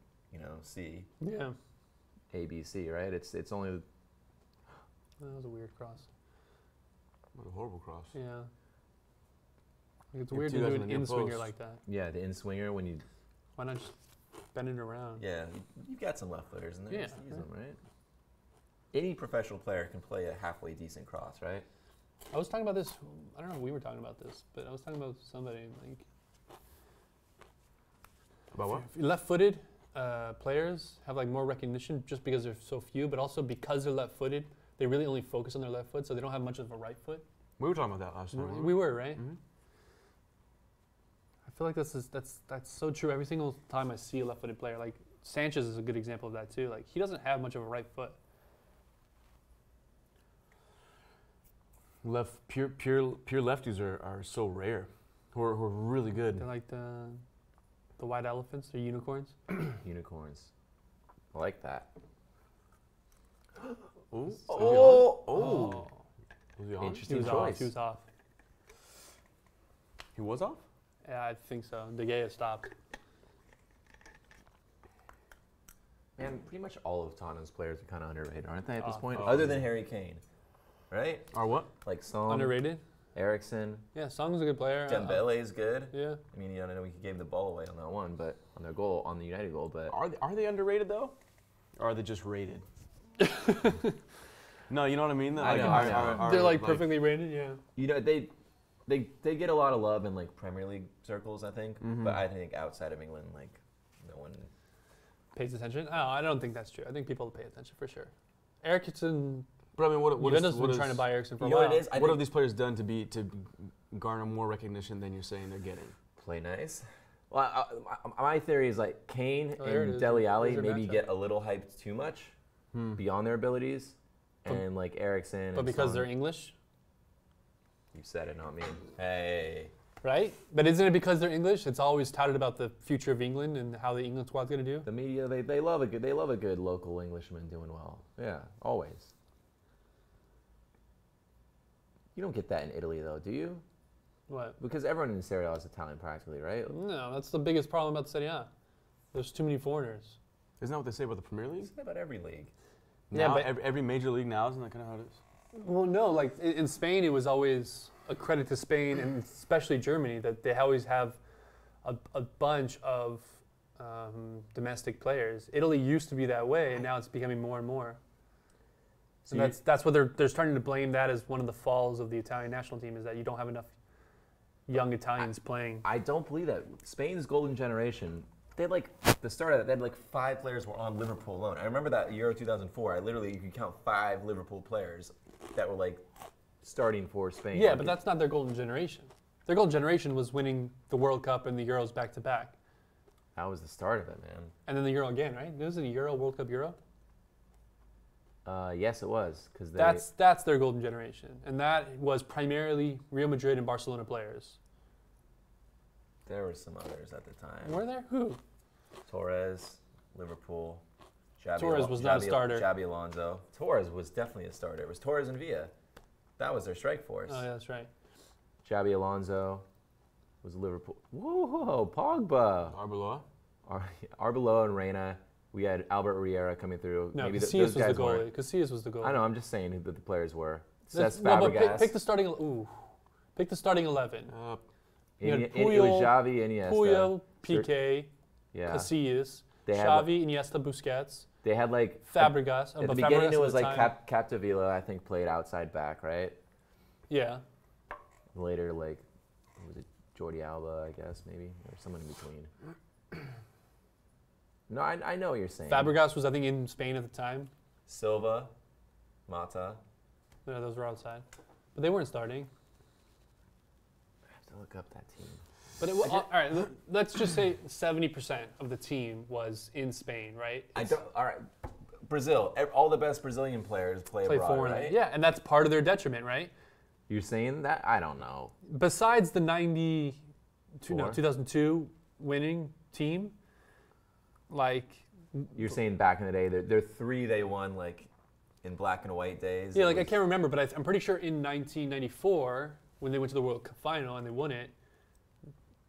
C. Yeah. A, B, C, right? It's only. That was a weird cross. What a horrible cross. Yeah. Like it's weird to do an in-swinger like that. Yeah, the in-swinger when you. Why not just bend it around? Yeah, you've got some left footers in there. Yeah. Just use them, right? Any professional player can play a halfway decent cross, right? I was talking about this. I don't know if we were talking about this, but I was talking about somebody like. About what? Left-footed players have like more recognition just because they're so few, but also because they're left-footed, they really only focus on their left foot, so they don't have much of a right foot. We were talking about that last time. We were, right? Mm-hmm. I feel like that's so true. Every single time I see a left-footed player, like Sanchez is a good example of that too. Like he doesn't have much of a right foot. Pure lefties are so rare. Who are really good. They're like the white elephants. They're unicorns. Unicorns. I like that. Ooh. Oh. Was he on? Interesting choice. He was off. He was off? Yeah, I think so. De Gea stopped. Man, pretty much all of Tottenham's players are kind of underrated, aren't they, at this point? Oh, Other than Harry Kane, right? Or what? Like Song. Underrated? Eriksson. Yeah, Song's a good player. Dembele is good. Yeah. I mean, I know we gave the ball away on that one, but on their goal, on the United goal, but Are they underrated though? Or are they just rated? No, you know what I mean? I know. They're like perfectly rated, yeah. They get a lot of love in like Premier League circles, I think. Mm-hmm. But I think outside of England, like no one pays attention. Oh, I don't think that's true. I think people pay attention for sure. Eriksson. But I mean, what is trying to buy Eriksson for a know while. what it is? What have these players done to garner more recognition than you're saying they're getting? Play nice. Well, my theory is like Kane Oh, and Dele Alli There's your maybe matchup. get a little hyped too much beyond their abilities, and like Eriksson. But and because Son, they're English, you said it, not me. Hey. right? But isn't it because they're English? It's always touted about the future of England and how the England squad's going to do. The media, they love a good local Englishman doing well. Yeah, always. You don't get that in Italy though, do you? What? Because everyone in Serie A is Italian practically, right? No, that's the biggest problem about the Serie A. There's too many foreigners. Isn't that what they say about the Premier League? It's about every league. Yeah, Now, but every major league now, isn't that kind of how it is? Well, no, like in Spain, it was always a credit to Spain and especially Germany that they always have a bunch of domestic players. Italy used to be that way, and now it's becoming more and more. So And that's what they're starting to blame that as one of the falls of the Italian national team is that you don't have enough young Italians playing. I don't believe that. Spain's golden generation, they had like, the start of that, they had like 5 players were on Liverpool alone. I remember that Euro 2004, you could count 5 Liverpool players that were like starting for Spain. Yeah, but that's not their golden generation. Their golden generation was winning the World Cup and the Euros back to back. That was the start of it, man. And then the Euro again, right? Was it a Euro, World Cup Euro? Yes, it was. Cause That's their golden generation. And that was primarily Real Madrid and Barcelona players. There were some others at the time. Were there? Who? Torres, Liverpool. Torres was not a starter. Xabi Alonso. Torres was definitely a starter. It was Torres and Villa. That was their strike force. Oh, yeah, that's right. Xabi Alonso was Liverpool. Whoa, Pogba. Arbeloa and Reina. We had Albert Riera coming through. No, Casillas was the goalie. Casillas was the goalie. I know. I'm just saying who the players were. Cesc Fabregas. Pick the starting. Pick the starting 11. It was Xavi, Iniesta. Puyol, Piqué, yeah. Casillas, Xavi, Iniesta, Busquets. They had like Fabregas. At the beginning, it was like Capdevila, I think, played outside back, right? Yeah. Later, like, was it Jordi Alba, I guess, maybe, or someone in between. No, I know what you're saying. Fabregas was, I think, in Spain at the time. Silva, Mata. No, those were outside, but they weren't starting. I have to look up that team. But all right, let's just say 70% of the team was in Spain, right? All right, Brazil. All the best Brazilian players play abroad, foreign, right? Yeah, and that's part of their detriment, right? You're saying that? I don't know. Besides the 2002 winning team, like you're saying back in the day, they're three they won like in black and white days. Yeah, like I can't remember, but I'm pretty sure in 1994 when they went to the World Cup final and they won it,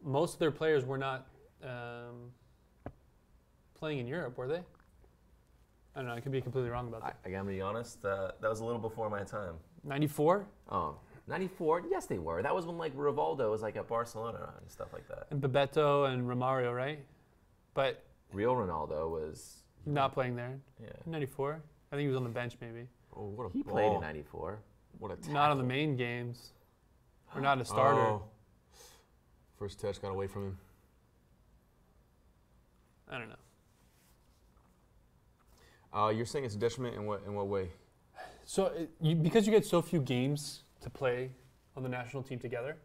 most of their players were not playing in Europe, were they? I don't know. I could be completely wrong about that. I'm going to be honest. That was a little before my time. 94? Oh, 94? Yes, they were. That was when like Rivaldo was like at Barcelona and stuff like that. And Bebeto and Romario, right? But real Ronaldo was not playing there. Yeah. 94? I think he was on the bench maybe. Oh, what a He ball. played in 94. What a tackle. Not on the main games. Or not a starter. Oh. First touch got away from him. I don't know. You're saying it's a detriment in what way? So because you get so few games to play on the national team together,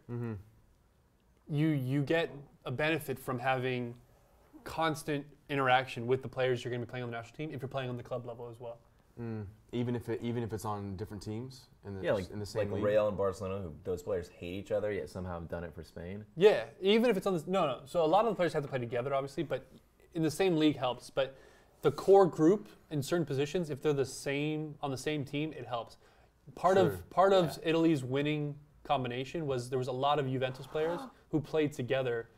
you get a benefit from having constant interaction with the players you're going to be playing on the national team if you're playing on the club level as well. Even if it's on different teams in the in the same league. Real and Barcelona, who those players hate each other yet somehow have done it for Spain. Yeah, even if it's on this. No. So a lot of the players have to play together, obviously, but in the same league helps. But the core group in certain positions, if they're the same on the same team, it helps. Part of Italy's winning combination was there was a lot of Juventus players who played together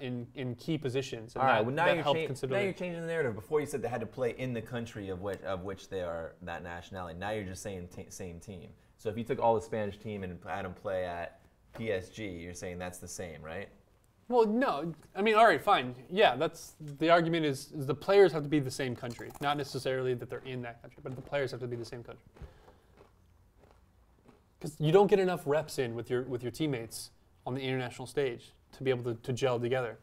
in key positions. And all right, well now you're changing the narrative. Before you said they had to play in the country of which they are that nationality. Now you're just saying same team. So if you took all the Spanish team and had them play at PSG, you're saying that's the same, right? Well, no. I mean, all right, fine. Yeah, that's the argument is the players have to be the same country. Not necessarily that they're in that country, but the players have to be the same country. Because you don't get enough reps in with your teammates on the international stage to be able to gel together.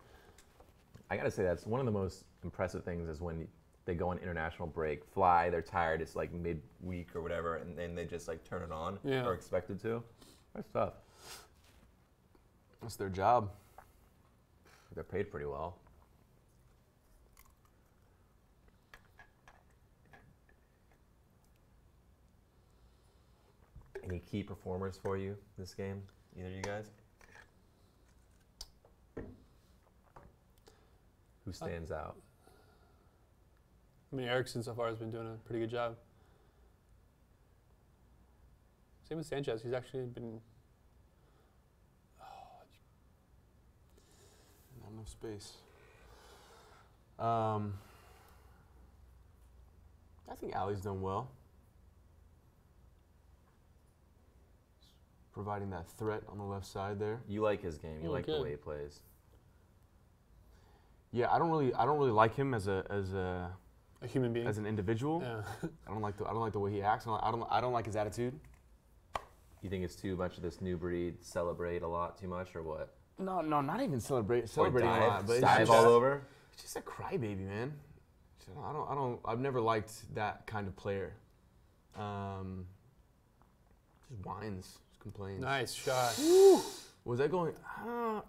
I got to say that's one of the most impressive things is when they go on international break, fly, they're tired, it's like mid-week or whatever, and then they just like turn it on or expected to. That's tough. That's their job. They're paid pretty well. Any key performers for you this game? Either of you guys? Who stands out? I mean, Eriksen so far has been doing a pretty good job. Same with Sanchez. He's actually been... Not enough space. I think Ali's done well. Providing that threat on the left side there. You like his game. You like the way he plays. Yeah, I don't really like him as a human being, as an individual. Yeah. I don't like the way he acts. I don't like his attitude. You think it's too much of this new breed? Celebrate a lot too much, or what? No, not even celebrating a lot, but dive all over. It's just a crybaby, man. I've never liked that kind of player. Just whines, just complains. Nice shot. Woo. Was that going?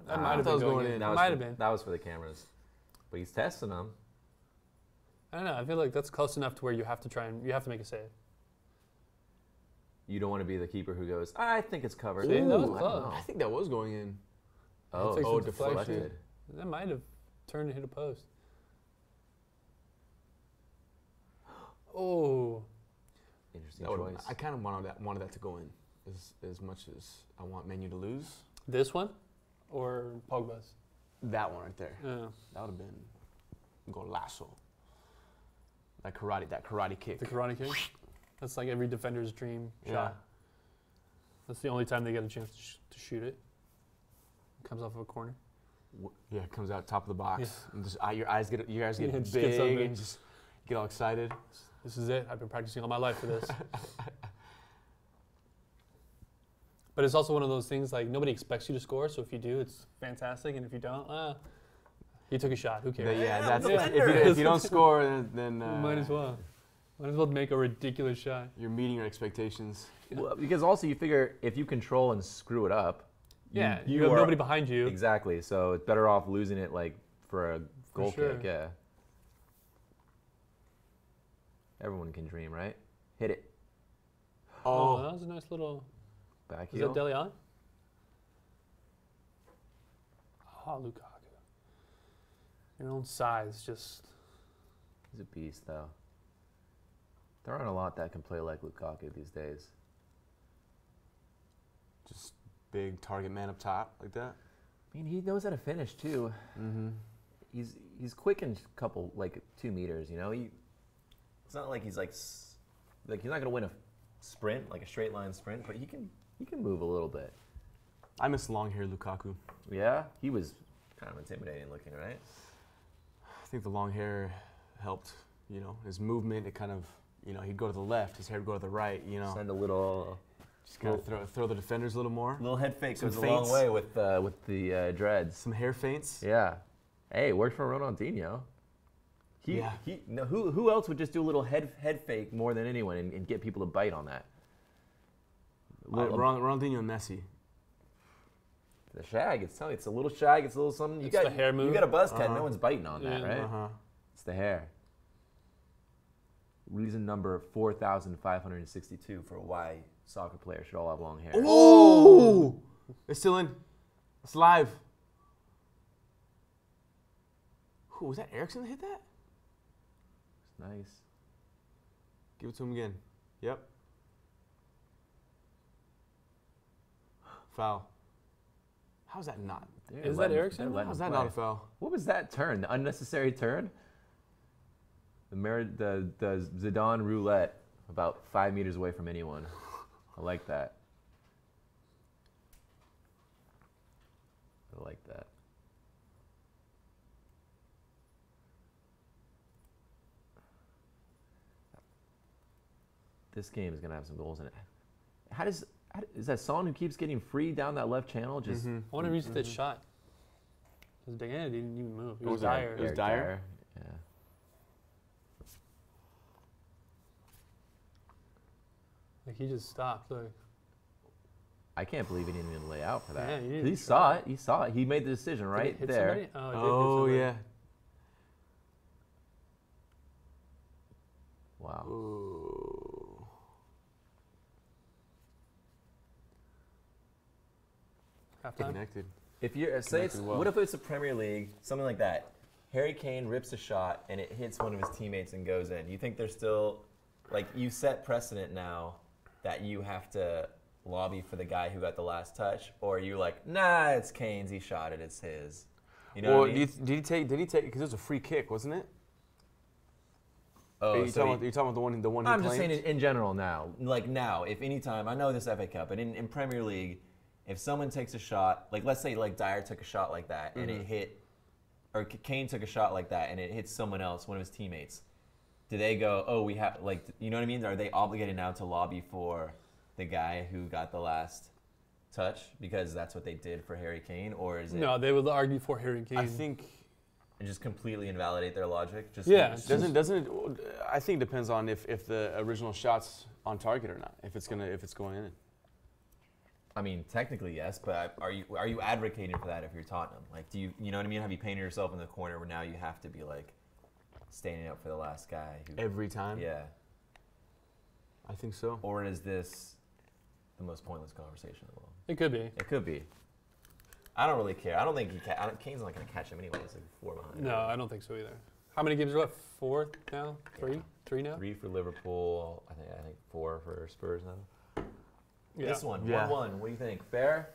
That might have been going in. That might have been. That was for the cameras, but he's testing them. I don't know. I feel like that's close enough to where you have to make a save. You don't want to be the keeper who goes, I think it's covered. See, that was close. I think that was going in. Oh, deflected. That might have turned and hit a post. Oh. Interesting choice. I kind of wanted that to go in as much as I want Man U to lose. This one? Or Pogba's? That one right there. Yeah. That would have been golazo. That karate kick. The karate kick? That's like every defender's dream shot. That's the only time they get a chance to shoot it. It comes off of a corner. Yeah, it comes out top of the box. Yeah. And just, your eyes get just big gets so big. and just get all excited. This is it. I've been practicing all my life for this. But it's also one of those things like nobody expects you to score, so if you do, it's fantastic, and if you don't, he took a shot. Who cares? That's if you don't score, then might as well. Might as well make a ridiculous shot. You're meeting your expectations. Well, because also you figure if you control and screw it up, you have nobody behind you. Exactly. So it's better off losing it like for a goal kick. Yeah. Everyone can dream, right? Hit it. Oh, that was a nice little back heel. Is that Dele Alli? Oh, Lukaku. Your own size, just. He's a beast, though. There aren't a lot that can play like Lukaku these days. Just big target man up top like that. I mean, he knows how to finish too. Mm-hmm. He's quick in a couple 2 meters. You know, it's not like he's he's not gonna win a sprint like a straight line sprint, but he can move a little bit. I miss long hair Lukaku. Yeah, he was kind of intimidating looking, right? I think the long hair helped. You know, his movement. It kind of. You know, he'd go to the left, his hair would go to the right, you know. Send a little... Just kind of throw the defenders a little more. Little head fake Some goes feints. a long way with the dreads. Some hair feints. Yeah. Hey, it worked for Ronaldinho. Who else would just do a little head fake more than anyone and get people to bite on that? Ronaldinho and Messi. The shag, it's a little shag, it's a little something. It's the hair move. You got a buzz cut, no one's biting on that, right? Uh-huh. It's the hair. Reason number 4,562 for why soccer players should all have long hair. Oh! It's still in. It's live. Who was that? Erickson that hit that? It's nice. Give it to him again. Yep. Foul. How's that not? Is that Erickson? How's that not a foul? What was that turn? The unnecessary turn? The Zidane roulette, about 5 meters away from anyone. I like that. I like that. This game is gonna have some goals in it. Is that Son who keeps getting free down that left channel? Just I wonder if he used that shot. Because Diana didn't even move. It was Dyer. Dyer. It was Dyer? Yeah. Like he just stopped. Look. I can't believe he didn't even lay out for that. Yeah, he saw it. He saw it. He made the decision right Did it hit there. somebody? Oh, it did hit Oh, somebody. yeah. Wow. Ooh. Halftime. Connected. If you're say it's, Connected well. what if it's a Premier League, something like that? Harry Kane rips a shot and it hits one of his teammates and goes in. You think there's still, like, you set precedent now that you have to lobby for the guy who got the last touch, or are you like, nah, it's Kane's, he shot it, it's his. You know what I mean? Did he take? Because it was a free kick, wasn't it? Oh, Are you talking about the one he I'm just claimed? saying in general now. Like now, if any time, I know this FA Cup, but in Premier League, if someone takes a shot, like let's say like Dyer took a shot like that and it hit, or Kane took a shot like that and it hits someone else, one of his teammates, do they go, oh, we have, like, you know what I mean? Are they obligated now to lobby for the guy who got the last touch because that's what they did for Harry Kane, or is it? No, they would argue for Harry Kane. I think. And just completely invalidate their logic? Just Yeah. Doesn't it? I think it depends on if the original shot's on target or not. If it's going in. I mean, technically yes, but are you advocating for that if you're Tottenham? Like, do you know what I mean? Have you painted yourself in the corner where now you have to be like standing up for the last guy? Every time. Yeah. I think so. Or is this the most pointless conversation in the world? It could be. It could be. I don't really care. I don't think Kane's not going to catch him anyways. Like 4 behind. No, I don't think so either. How many games are left? 4 now? 3? 3 now. 3 for Liverpool. I think 4 for Spurs now. Yeah. This one, 1-1. Yeah. What do you think? Fair?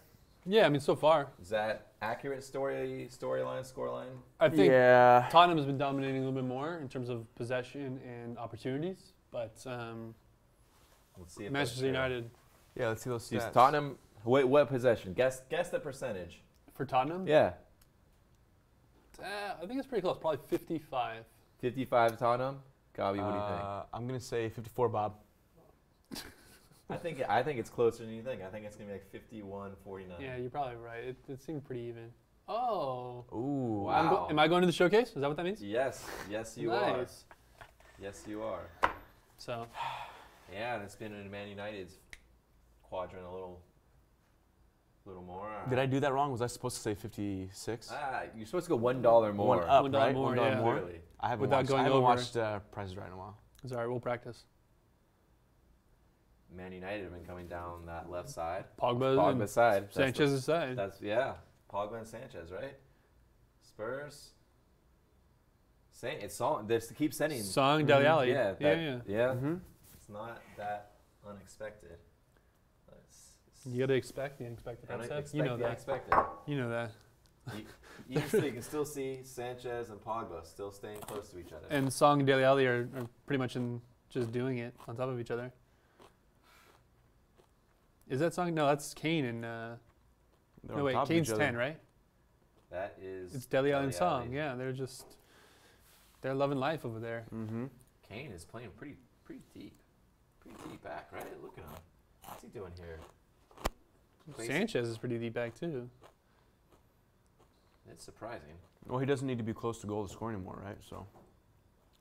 Yeah, I mean, so far. Is that accurate storyline, scoreline? I think Yeah. Tottenham has been dominating a little bit more in terms of possession and opportunities, but Let's see if Manchester United Yeah, let's see those Jeez, stats. Tottenham. What possession? Guess the percentage. for Tottenham. Yeah. I think it's pretty close. Probably 55. 55 Tottenham. Gabi, what do you think? I'm gonna say 54, Bob. I think it's closer than you think. I think it's gonna be like 51-49. Yeah, you're probably right. It seemed pretty even. Oh. Ooh, Wow. Am I going to the showcase? Is that what that means? Yes, you are. Nice. Yes, you are. So. Yeah, and it's been in Man United's quadrant a little more. Did I do that wrong? Was I supposed to say 56? You're supposed to go $1 more. One up, $1 right? more, $1 yeah. more. Clearly. I haven't Without watched. going I haven't over. watched Price is Right in a while. It's all right. We'll practice. Man United have been coming down that left side. Pogba's side. That's Sanchez's side. That's Pogba and Sanchez, right? Spurs. It's Song. They keep sending. Song, Dele Alli. Yeah. Yeah. Mm-hmm. It's not that unexpected. You got to expect the unexpected. You know that. Unexpected. You know that. You can still see Sanchez and Pogba still staying close to each other. And Song and Dele Alli are pretty much just doing it on top of each other. Is that Song? No, that's Kane and. No, wait, Kane's 10, right? That is. It's Dele Alli and Song. Yeah, they're loving life over there. Mm-hmm. Kane is playing pretty deep back, right? Look at him. What's he doing here? Sanchez is pretty deep back too. It's surprising. Well, he doesn't need to be close to goal to score anymore, right? So.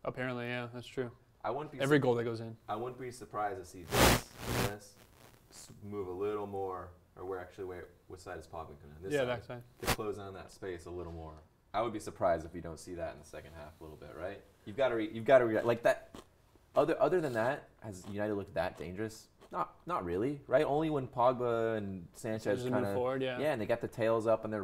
Apparently, yeah, that's true. I wouldn't be Every goal that goes in. I wouldn't be surprised to see this move a little more, or which side is Pogba coming in? This side. That side. To close on that space a little more. I would be surprised if we don't see that in the second half a little bit, right? You've got to like that. Other than that, has United looked that dangerous? Not really, right? Only when Pogba and Sanchez kind of forward, yeah. Yeah, and they got the tails up and they're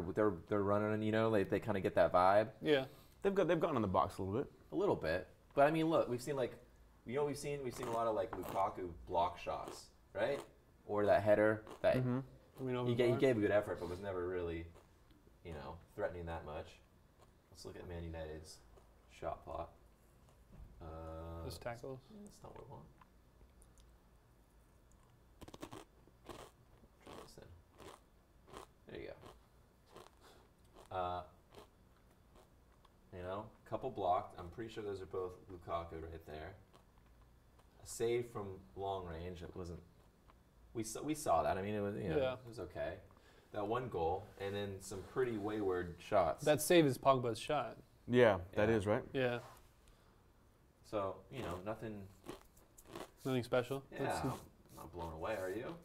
running, and they kind of get that vibe. Yeah. They've gotten on the box a little bit. But I mean, look, we've seen we've seen a lot of like Lukaku block shots, right? Or that header that he gave a good effort, but was never really, threatening that much. Let's look at Man United's shot plot. Just tackles. That's not what we want. Try this in. There you go. Couple blocked. I'm pretty sure those are both Lukaku right there. A save from long range. It wasn't. We saw that. I mean, it was it was okay. That one goal, and then some pretty wayward shots. That save is Pogba's shot. Yeah, that is right. Yeah. So nothing. Nothing special. Yeah, I'm not blown away. Are you?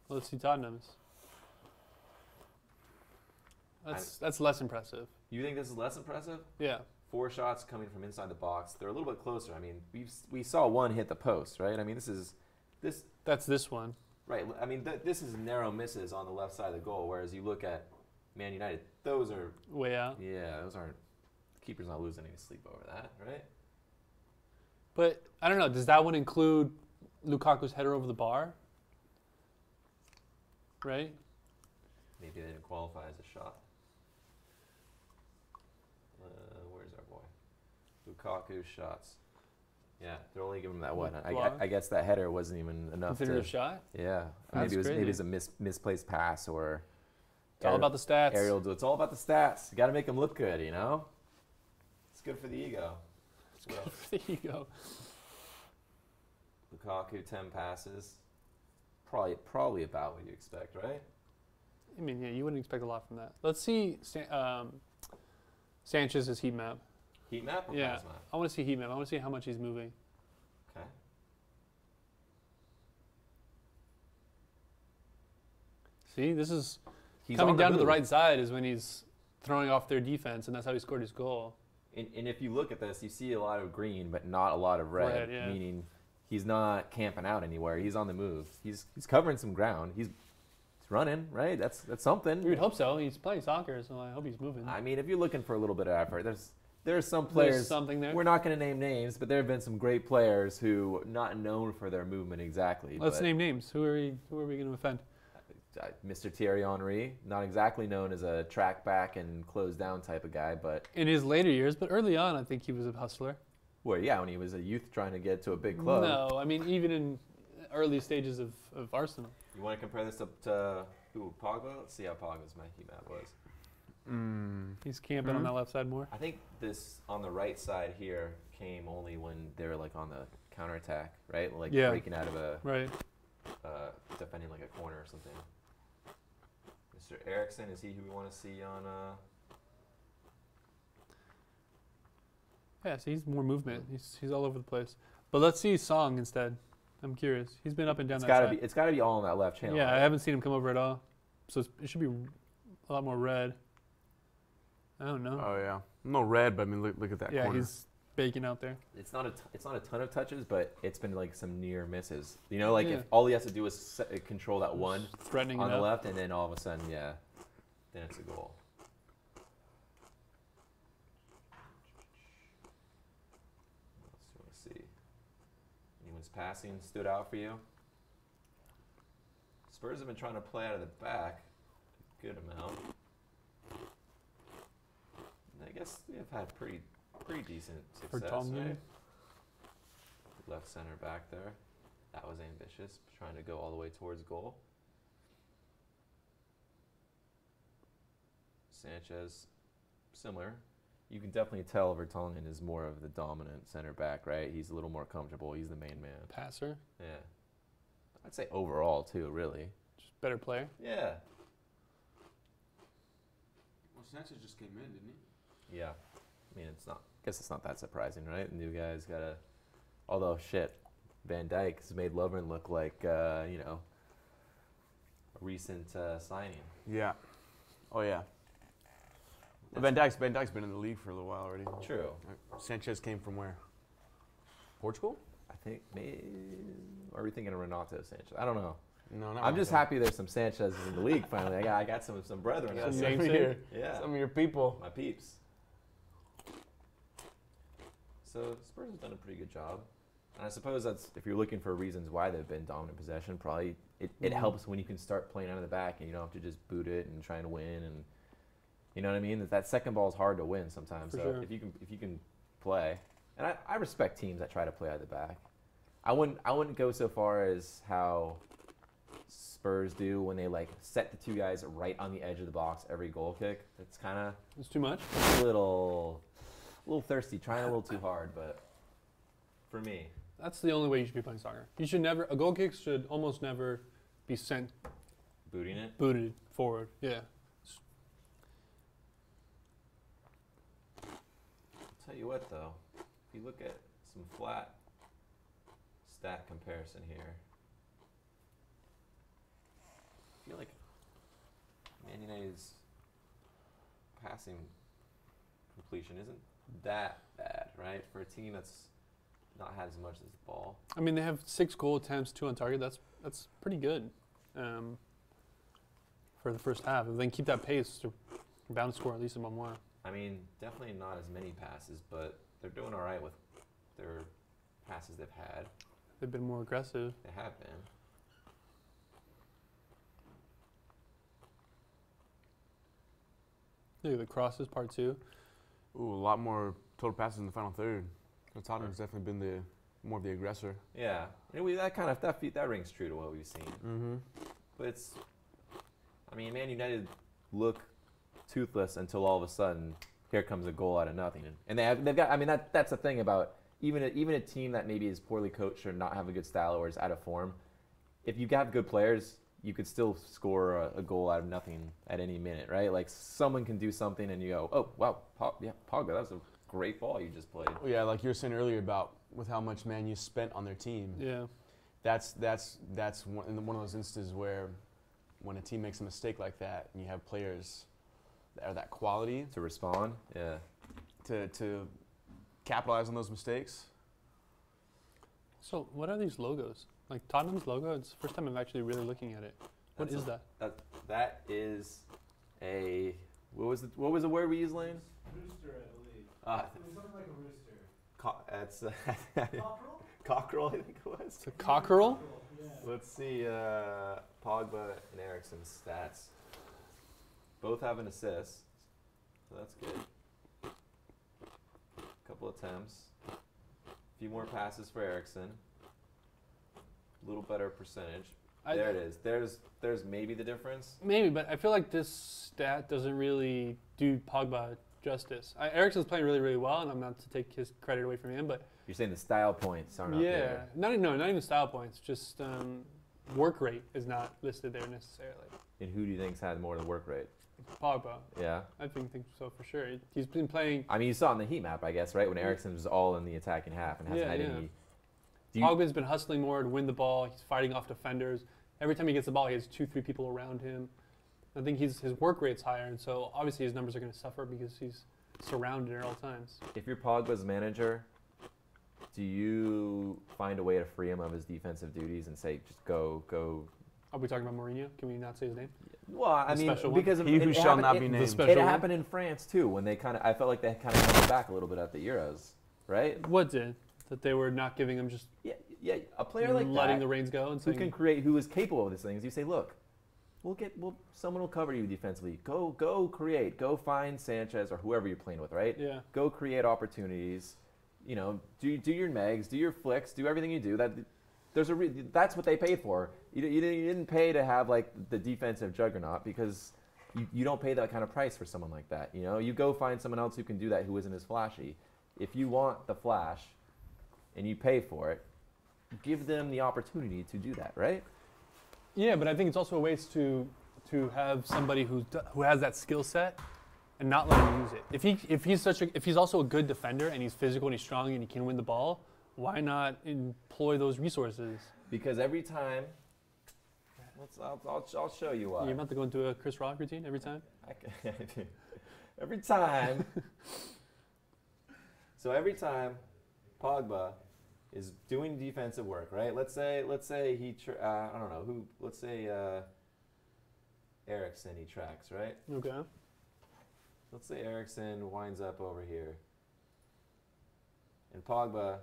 Let's see Tottenham's. That's less impressive. You think this is less impressive? Yeah. 4 shots coming from inside the box. They're a little bit closer. I mean, we saw one hit the post, right? I mean, this. That's this one. Right. I mean, this is narrow misses on the left side of the goal, whereas you look at Man United, those are way out. Yeah, those aren't. The keeper's not losing any sleep over that, right? But I don't know. Does that one include Lukaku's header over the bar? Right. Maybe they didn't qualify as a shot. Where's our boy? Lukaku's shots. Yeah, they're only giving him that one. I guess that header wasn't even enough. Considered a shot? Yeah. That's maybe crazy. it was a misplaced pass or. It's all about the stats. It's all about the stats. You got to make them look good, It's good for the ego. It's good for the ego. Lukaku 10 passes. Probably about what you expect, right? I mean, yeah, you wouldn't expect a lot from that. Let's see Sanchez's heat map. Heat map or Yeah, pass map? I want to see heat map. I want to see how much he's moving. Okay. See, this is He's coming on the down to the move. right side is when he's throwing off their defense, and that's how he scored his goal. And if you look at this, you see a lot of green, but not a lot of red, Yeah. meaning he's not camping out anywhere. He's on the move. He's covering some ground. He's running, right? That's something. You would hope so. He's playing soccer, so I hope he's moving. I mean, if you're looking for a little bit of effort, there's There's some players. There's something there. We're not going to name names, but there have been some great players who not known for their movement exactly. Let's name names. Who are we going to offend? Mr. Thierry Henry, not exactly known as a track back and close down type of guy, but in his later years, but early on, I think he was a hustler. Well, yeah, when he was a youth trying to get to a big club. No, I mean even in early stages of Arsenal. You want to compare this up to who? Pogba? Let's see how Pogba's heat map was. He's camping on that left side more. I think this on the right side here came only when they were like on the counterattack, right? Like breaking out of a defending like a corner or something. Mr. Eriksson, is he who we want to see on? Yeah, so he's more movement. He's all over the place. But let's see Song instead. I'm curious. He's been up and down that side. It's got to be all on that left channel. Yeah, right? I haven't seen him come over at all. So it should be a lot more red. I don't know. Oh yeah, no red, but I mean look at that. Yeah, corner. he's baking out there. It's not a ton of touches, but it's been like some near misses. You know, like if all he has to do is control that one threatening on the left, and then all of a sudden, then it's a goal. What else do you want to see? Anyone's passing stood out for you? Spurs have been trying to play out of the back a good amount. And I guess they've had pretty decent success, right? Left center back there. That was ambitious, trying to go all the way towards goal. Sanchez, similar. You can definitely tell Vertonghen is more of the dominant center back, right? He's a little more comfortable. He's the main man. Passer. Yeah. I'd say overall, too, really. Just better player. Yeah. Well, Sanchez just came in, didn't he? Yeah. I mean, I guess it's not that surprising, right? The new guy's got a... Although, shit, Van Dijk has made Lovren look like, a recent signing. Yeah. Oh, yeah. Van Dijk's been in the league for a little while already. True. Sanchez came from where? Portugal? I think maybe... Or are we thinking of Renato Sanchez? I don't know. No, not I'm just Renato. happy there's some Sanchez's in the league finally. I got some brethren. Some names here. Yeah. Some of your people. My peeps. So Spurs have done a pretty good job. And I suppose that's, if you're looking for reasons why they've been dominant possession, probably it helps when you can start playing out of the back and you don't have to just boot it and try and win. And you know what I mean? That second ball is hard to win sometimes. For so sure. if you can play, and I respect teams that try to play out of the back. I wouldn't go so far as how Spurs do when they like set the two guys right on the edge of the box every goal kick. It's kind of It's too much. a little thirsty, trying a little too hard, but for me. That's the only way you should be playing soccer. You should never. A goal kick should almost never be sent booted forward. Yeah. I'll tell you what, though, if you look at some flat stat comparison here, I feel like Man United's passing completion isn't that bad, right? For a team that's not had as much as the ball. I mean, they have 6 goal attempts, 2 on target. That's pretty good for the first half. If they can keep that pace, they're bound to score at least one more. I mean, definitely not as many passes, but they're doing all right with their passes they've had. They've been more aggressive. They have been. Look at the crosses, part 2. Ooh, a lot more total passes in the final third. So Tottenham's definitely been more of the aggressor. Yeah, and that rings true to what we've seen. Mm-hmm. But I mean, Man United look toothless until all of a sudden here comes a goal out of nothing, and they've got. I mean, that's the thing about even a team that maybe is poorly coached or not have a good style or is out of form. If you have good players, you could still score a goal out of nothing at any minute, right? Like someone can do something, and you go, oh wow, Pogba, that was a great ball you just played. Yeah, like you were saying earlier about with how much Man U spent on their team. Yeah. That's one of those instances where when a team makes a mistake like that and you have players that are that quality To respond, yeah. to capitalize on those mistakes. So what are these logos? Like Tottenham's logo, it's the first time I'm actually really looking at it. What is that? That is a what was the word we used, Lane? Booster, I believe. something like a rooster. That's Cockerel? Cockerel, I think it was. It's a cockerel? Yeah. Let's see Pogba and Eriksen's stats. Both have an assist, so that's good. Couple attempts. A few more passes for Eriksen. A little better percentage. There it is. There's maybe the difference. Maybe, but I feel like this stat doesn't really do Pogba justice. Eriksen's playing really, really well, and I'm not to take his credit away from him, but You're saying the style points aren't up there. not even style points. Just work rate is not listed there necessarily. And who do you think's had more of the work rate? Pogba, Yeah. I think so for sure. He's been playing. I mean, you saw on the heat map, I guess, right? When Eriksen was all in the attacking half and hasn't had any. Pogba's been hustling more to win the ball. He's fighting off defenders. Every time he gets the ball, he has 2-3 people around him. I think his work rate's higher, and so obviously his numbers are going to suffer because he's surrounded at all times. If you're Pogba's manager, do you find a way to free him of his defensive duties and say, just go? Are we talking about Mourinho? Can we not say his name? Well, I mean, because of he who shall not be named. It happened in France too, when they I felt like they kind of held it back a little bit at the Euros, right? What did? That they were not giving him just Yeah, a player like letting that, the reins go and who saying, who is capable of these things. You say, look, someone will cover you defensively. Go create. Go find Sanchez or whoever you're playing with, right? Yeah. Go create opportunities. You know, do your megs, do your flicks, do everything you do. That's what they paid for. You didn't pay to have like the defensive juggernaut because you don't pay that kind of price for someone like that. You know, you go find someone else who can do that who isn't as flashy. If you want the flash, and you pay for it, give them the opportunity to do that, right? Yeah, but I think it's also a ways to have somebody who has that skill set and not let him use it. If he's also a good defender and he's physical and he's strong and he can win the ball, why not employ those resources? Because every time, I'll show you why. You're about to go into a Chris Rock routine every time? Every time. So every time Pogba is doing defensive work, right? Let's say he, I don't know who. Let's say Eriksen he tracks, right? Okay. Let's say Eriksen winds up over here, and Pogba,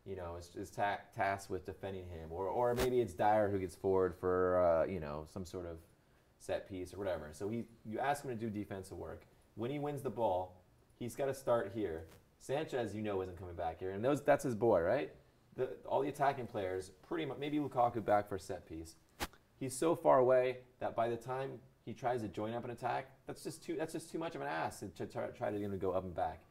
you know, is tasked with defending him, or maybe it's Dyer who gets forward for you know, some sort of set piece or whatever. So you ask him to do defensive work. When he wins the ball, he's got to start here. Sanchez, you know, isn't coming back here, and that's his boy, right? All the attacking players, pretty much, maybe Lukaku back for a set piece. He's so far away that by the time he tries to join up an attack, that's just too much of an ass to try to go up and back.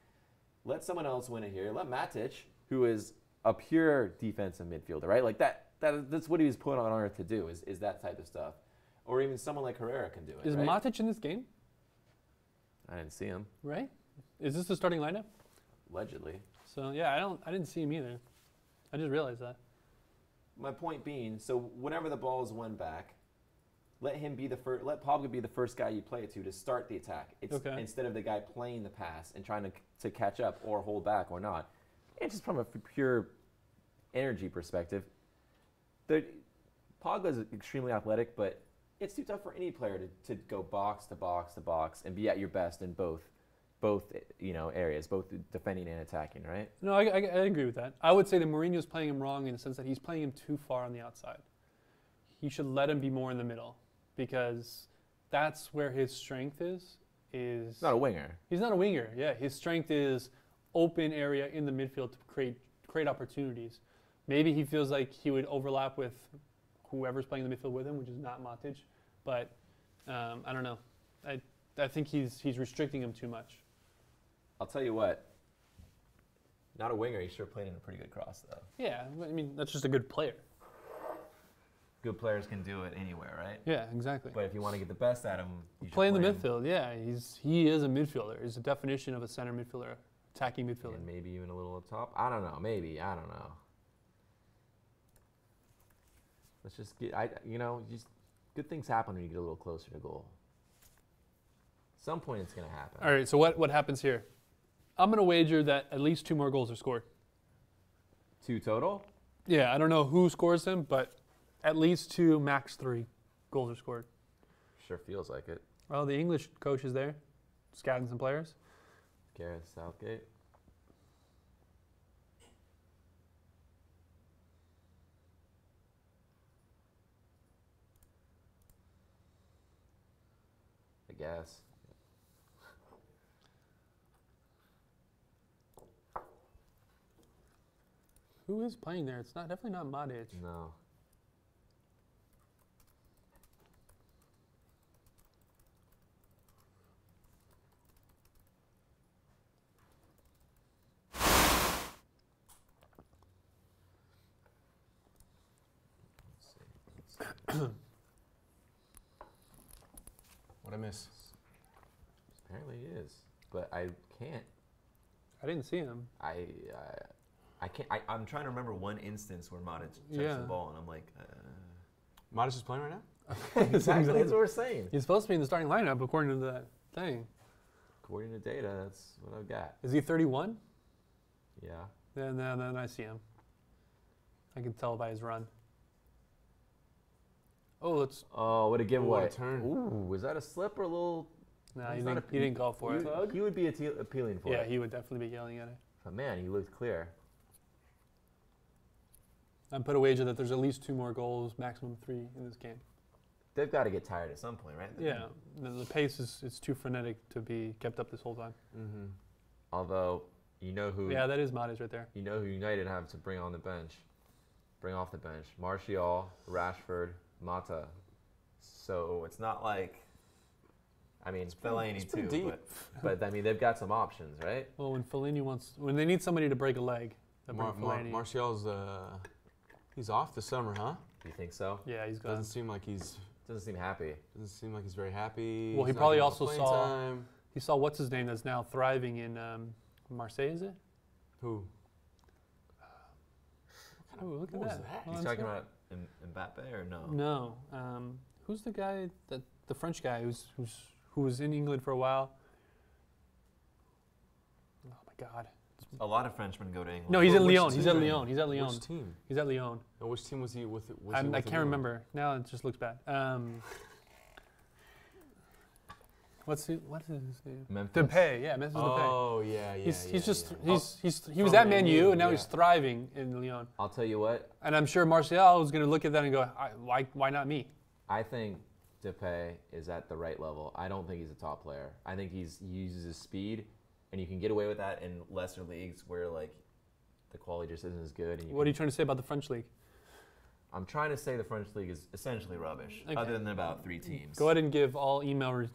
Let someone else win it here. Let Matic, who is a pure defensive midfielder, right? Like that's what he was put on earth to do, is that type of stuff. Or even someone like Herrera can do it. Is right? Matic in this game? I didn't see him. Right? Is this the starting lineup? Allegedly. So yeah, I didn't see him either. I just realized that. My point being, so whenever the ball is won back, let Pogba be the first guy you play it to start the attack. Instead of the guy playing the pass and trying to catch up or hold back or not. And just from a pure energy perspective, Pogba is extremely athletic, but it's too tough for any player to go box to box to box and be at your best in both areas, both defending and attacking, right? No, I agree with that. I would say that Mourinho's playing him wrong in the sense that he's playing him too far on the outside. He should let him be more in the middle because that's where his strength is. He's not a winger. He's not a winger, yeah. His strength is open area in the midfield to create opportunities. Maybe he feels like he would overlap with whoever's playing the midfield with him, which is not Matic. But I don't know. I think he's restricting him too much. I'll tell you what. Not a winger. He's sure playing in a pretty good cross, though. Yeah, I mean, that's just a good player. Good players can do it anywhere, right? Yeah, exactly. But if you want to get the best out of him, you play in the midfield. Yeah, he is a midfielder. He's a definition of a center midfielder, attacking midfielder. And maybe even a little up top. I don't know. Maybe. I don't know. Let's just get. Good things happen when you get a little closer to goal. At some point, it's going to happen. All right. So what happens here? I'm going to wager that at least 2 more goals are scored. 2 total? Yeah, I don't know who scores them, but at least 2, max 3 goals are scored. Sure feels like it. Well, the English coach is there, scouting some players. Gareth Southgate. I guess. Who is playing there? It's not definitely not Madic. No. What I miss? Apparently he is, but I can't. I didn't see him. I can't. I'm trying to remember one instance where Madic touched the ball, and I'm like, Madic is playing right now? exactly. That's what we're saying. He's supposed to be in the starting lineup according to that thing. According to data, that's what I've got. Is he 31? Yeah. Then I see him. I can tell by his run. Oh, it's. Oh, what a giveaway! What a turn! Ooh, was that a slip or a little? No, he didn't go for it. He would be appealing for it. Yeah, he would definitely be yelling at it. But man, he looked clear. I'd put a wager that there's at least 2 more goals, maximum 3 in this game. They've got to get tired at some point, right? Yeah, the pace is too frenetic to be kept up this whole time. Mm-hmm. Although, you know who? Yeah, that is Madic right there. You know who United have to bring on the bench? Bring off the bench. Martial, Rashford, Mata. So it's not like. I mean, Fellaini too, deep. but I mean they've got some options, right? Well, when they need somebody to break a leg, they bring Fellaini. Martial's he's off this summer, huh? You think so? Yeah, he's gone. Doesn't seem like he's very happy. Well, he He's not probably getting also playing saw. time. He saw what's his name that's now thriving in Marseille, is it? Who? Oh, look at What was that. that? Well, He's that's talking good. about Mbappe or no? No. Who's the guy the French guy who was in England for a while? Oh my God. A lot of Frenchmen go to England. No, he's at Which Lyon. He's at team? Lyon. He's at Lyon. Which team? He's at Lyon. No, which team was he with? I can't remember. Now it just looks bad. What's his name? Memphis. Depay. Yeah, Memphis Depay. Oh yeah. He was at Man U and now he's thriving in Lyon. I'll tell you what. And I'm sure Martial is going to look at that and go, why not me? I think Depay is at the right level. I don't think he's a top player. I think he uses his speed, and you can get away with that in lesser leagues where like the quality just isn't as good. And What are you trying to say about the French league? I'm trying to say the French league is essentially rubbish, Okay. other than about 3 teams. Go ahead and give all email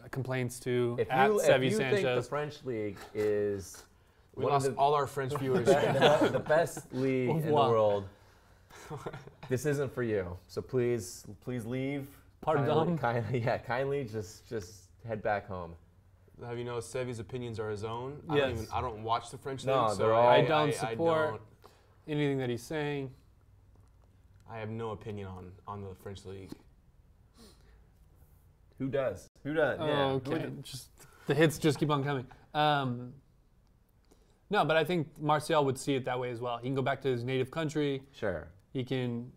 complaints to If Sevi you think the Sanchez. French league is We lost all our French viewers. the best league in the world, this isn't for you. So please leave. Pardon? Kindly just head back home. Have you noticed Sevi's opinions are his own? Yes. I don't watch the French No, league, they're so all- I don't support don't- anything that he's saying. I have no opinion on the French league. Who does? Who does? Oh, Yeah. okay. Just the hits just keep on coming. No, but I think Martial would see it that way as well. He can go back to his native country. Sure. He can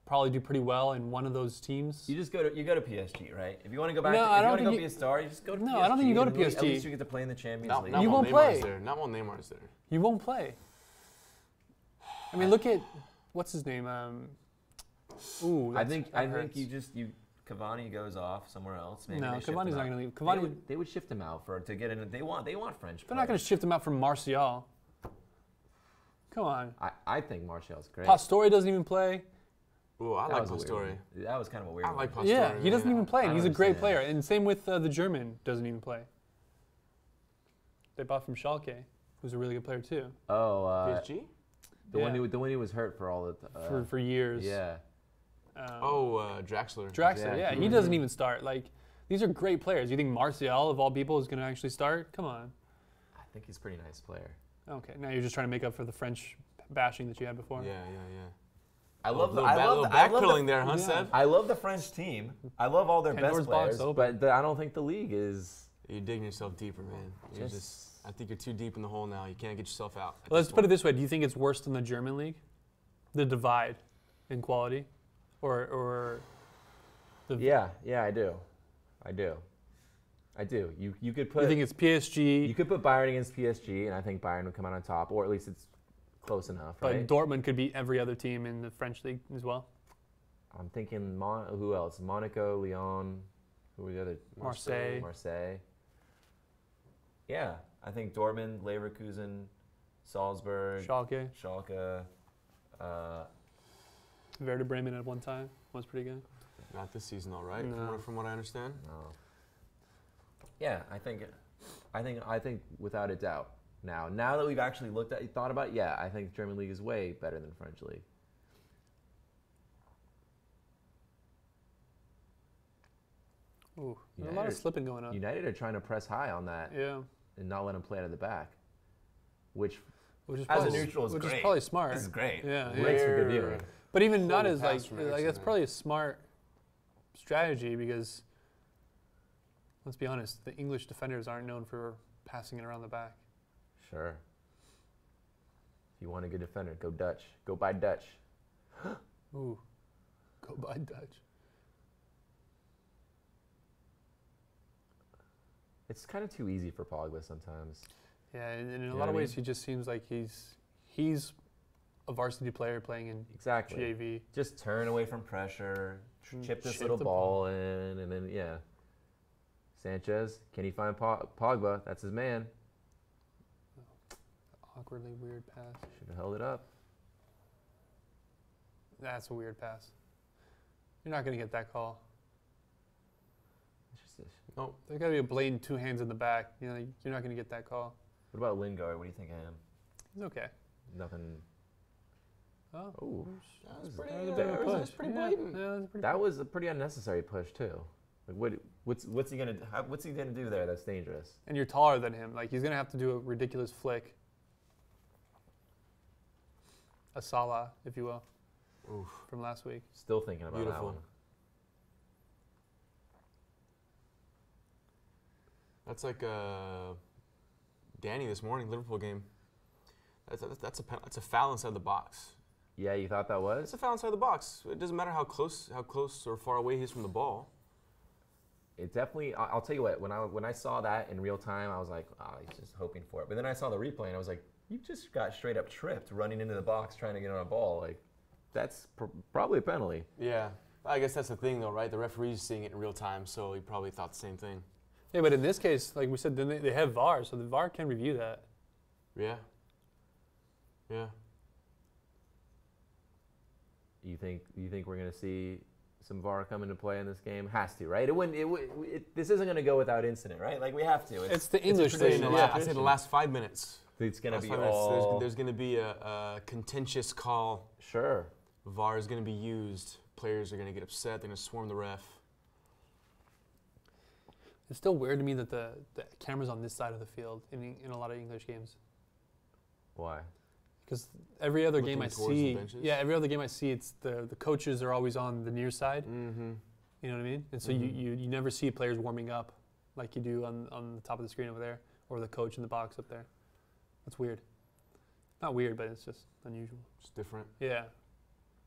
probably do pretty well in one of those teams. You go to PSG, right? If you want to go back, No, if I you don't want to go think be a star, you just go to PSG. No, I don't think you go to and At PSG. least you get to play in the Champions League. You while won't play. Neymar's there. Not while Neymar's there. You won't play. I mean, look at what's his name. I that think hurts. Cavani goes off somewhere else. Maybe No, they shift Cavani's him not out. going to leave. Cavani, They would shift him out to get in. They want French. they're not going to shift him out from Martial. Come on. I think Martial's great. Pastore doesn't even play. Ooh, I That like was a weird Pastore. one. That was kind of a weird I like one. Pastore. Yeah, he doesn't even play, and I he's a don't great understand. player. And same with the German, doesn't even play. They bought from Schalke, who's a really good player too. Oh, PSG? the one who was hurt for all the For years. Yeah. Draxler. Draxler, Yeah, he doesn't even start. Like, these are great players. You think Martial, of all people, is going to actually start? Come on. I think he's a pretty nice player. Okay, now you're just trying to make up for the French bashing that you had before. Yeah. I love the backpedaling there, huh, yeah. Seb? I love the French team. I love all their Pandora's best box players, open. but I don't think the league is. You're digging yourself deeper, man. I think you're too deep in the hole now. You can't get yourself out. Let's put it this way. Do you think it's worse than the German league? The divide in quality? Or the Yeah, I do. I do. You could put. You think it's PSG? You could put Bayern against PSG, and I think Bayern would come out on top, or at least it's close enough, right? But Dortmund could beat every other team in the French league as well. I'm thinking who else? Monaco, Lyon. Who were the other? Marseille. Yeah, I think Dortmund, Leverkusen, Salzburg, Schalke. Werder Bremen at one time was pretty good. Not this season, though, right? No. From what I understand. No. Yeah, I think without a doubt. Now that we've actually thought about it, yeah, I think German league is way better than French league. Ooh, there's a lot of slipping going on. United are trying to press high on that, and not let them play out of the back, which is as a neutral is which great. is probably smart. This is great. Yeah, Makes for good viewing. But even not as pass like from Eriksen that's there. probably a smart strategy because let's be honest, the English defenders aren't known for passing it around the back. Sure. If you want a good defender, go Dutch. Go buy Dutch. Ooh, go buy Dutch. It's kind of too easy for Pogba sometimes. Yeah, and in a know lot what of I ways, mean? he just seems like he's a varsity player playing in Exactly. JV. Just turn away from pressure, chip this Chip little the ball in, and then, yeah. Sanchez, can he find Pogba? That's his man. Awkwardly weird pass. Should have held it up. That's a weird pass. You're not going to get that call. It's just this. No, there's got to be a blatant two hands in the back. You know, you're not going to get that call. What about Lingard? What do you think of him? He's okay. Nothing. Oh, Oh, That was that was a bit of a push. That's pretty blatant. Yeah, that was a pretty that was a pretty unnecessary push too. Like what's he gonna do there? That's dangerous. And you're taller than him. Like he's gonna have to do a ridiculous flick, a Salah, if you will, Oof. from last week. Still thinking about that Beautiful. one. That's like Danny this morning, Liverpool game. That's a foul inside the box. Yeah, you thought that was? It's a foul inside the box. It doesn't matter how close or far away he is from the ball. It definitely. I'll tell you what. When I saw that in real time, I was like, oh, he's just hoping for it. But then I saw the replay and I was like, you just got straight up tripped running into the box trying to get on a ball. Like, that's probably a penalty. Yeah, I guess that's the thing though, right? The referee's seeing it in real time, so he probably thought the same thing. Yeah, but in this case, like we said, then they have VAR, so the VAR can review that. Yeah. Yeah. You think we're gonna see some VAR come into play in this game? Has to, right? It wouldn't. This isn't gonna go without incident, right? Like we have to. It's the English tradition. thing. I said the last 5 minutes. It's gonna Last be 5 minutes, all. there's going to be a contentious call. Sure. VAR is going to be used. Players are going to get upset. They're going to swarm the ref. It's still weird to me that the camera's on this side of the field in a lot of English games. Why? Because every other game I Looking towards the see, benches? every other game I see, it's the coaches are always on the near side. Mm-hmm. You know what I mean? And so Mhm. you never see players warming up like you do on the top of the screen over there, or the coach in the box up there. That's weird. Not weird, but it's just unusual. It's different. Yeah.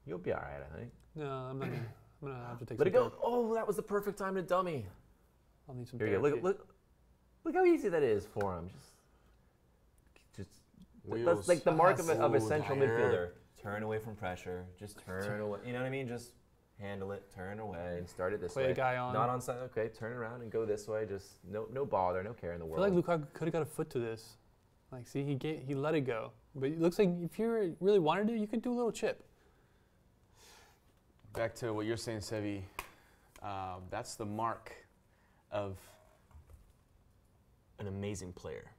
You'll be all right, I think. No, I'm not. I'm gonna have to take. Let it some go. therapy. Oh, that was the perfect time to dummy. I'll need some. Here you go. therapy. Look how easy that is for him. Just. That's Wheels. like the mark of a Ooh, central that midfielder. hurt. Turn away from pressure. Just turn away. You know what I mean? Just handle it. Turn away and start it this Play way. a guy on. Not on side. Okay, turn around and go this way. Just no bother, no care in the I world. feel like Lukaku could have got a foot to this. Like, see, he let it go. But it looks like if you really wanted to, you could do a little chip. Back to what you're saying, Sevi. That's the mark of an amazing player.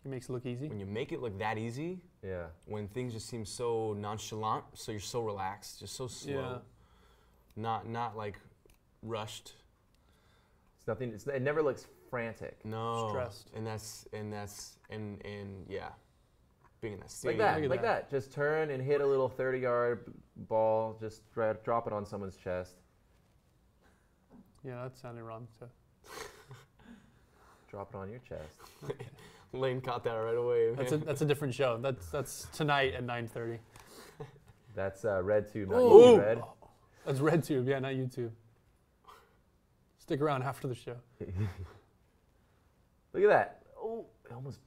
He makes it look easy. When you make it look that easy, Yeah. when things just seem so nonchalant, so you're so relaxed, just so slow, not like rushed. It's nothing. It never looks frantic. No, Stressed. and yeah, being in that Like stadium. that, Look at like that. Just turn and hit a little 30-yard ball. Just drop it on someone's chest. Yeah, that sounded wrong. So Drop it on your chest. Lane caught that right away. that's a different show. That's tonight at 9:30. That's RedTube, not Ooh. YouTube Red. That's RedTube, yeah, not YouTube. Stick around after the show. Look at that. Oh, I almost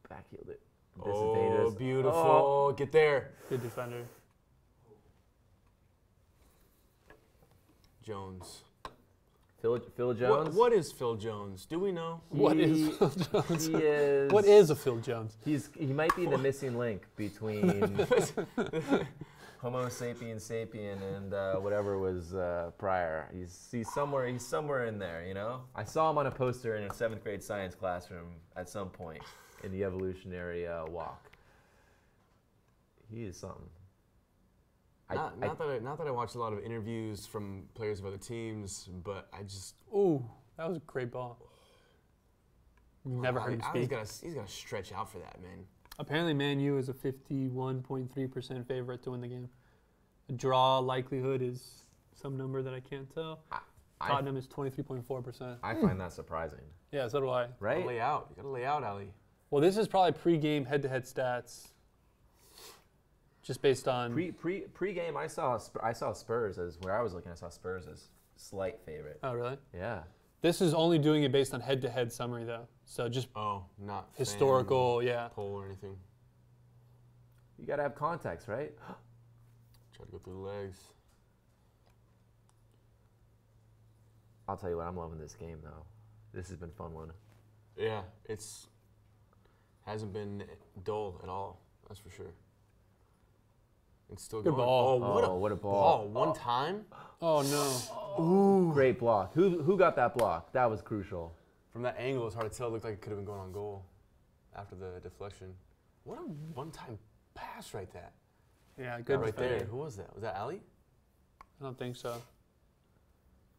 backheeled it. This is dangerous. Beautiful. Oh. Get there. Good defender. Jones. Phil Jones? What is Phil Jones? Do we know? What is Phil Jones? He is. What is a Phil Jones? He might be the missing link between Homo sapien sapien and whatever was prior. He's somewhere in there, you know. I saw him on a poster in a 7th grade science classroom at some point in the evolutionary walk. He is something. Not that I watch a lot of interviews from players of other teams, but I just Ooh, that was a great ball. Never heard him speak. He's gonna stretch out for that, man. Apparently, Man U is a 51.3% favorite to win the game. The draw likelihood is some number that I can't tell. Tottenham is 23.4%. I find that surprising. Yeah, so do I. Right? You gotta lay out, Ali. Well, this is probably pre-game head-to-head stats. Just based on Pre-game, I saw Spurs as where I was looking. I saw Spurs as slight favorite. Oh, really? Yeah. This is only doing it based on head-to-head summary, though. So just not historical, fan poll or anything. You gotta have context, right? Try to go through the legs. I'll tell you what, I'm loving this game though. This has been a fun one. Yeah, it's hasn't been dull at all. That's for sure. It's still Good going. ball. What a ball. One time. Oh, no. Ooh. Great block. Who got that block? That was crucial. From that angle, it's hard to tell. It looked like it could have been going on goal after the deflection. What a one-time pass right there. Yeah, good right defender. there. Who was that? Was that Ali? I don't think so.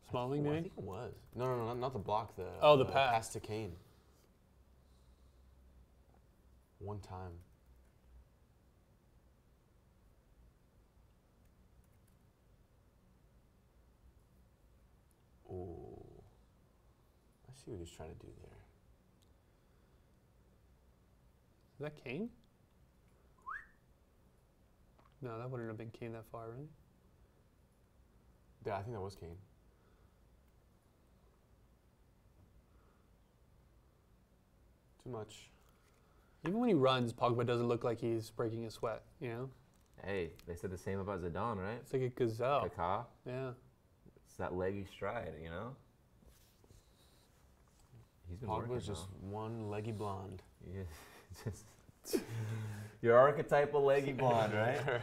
Smalling, I maybe? think it was. No, not the block. The pass. Pass to Kane. One time. Oh, I see what he's trying to do there. Is that Kane? No, that wouldn't have been Kane that far, really. Yeah, I think that was Kane. Too much. Even when he runs, Pogba doesn't look like he's breaking a sweat, you know? Hey, they said the same about Zidane, right? It's like a gazelle. Kaká. Yeah. It's that leggy stride, you know? He's been working Pogba's just one leggy blonde. Yeah, just your archetypal leggy blonde, right?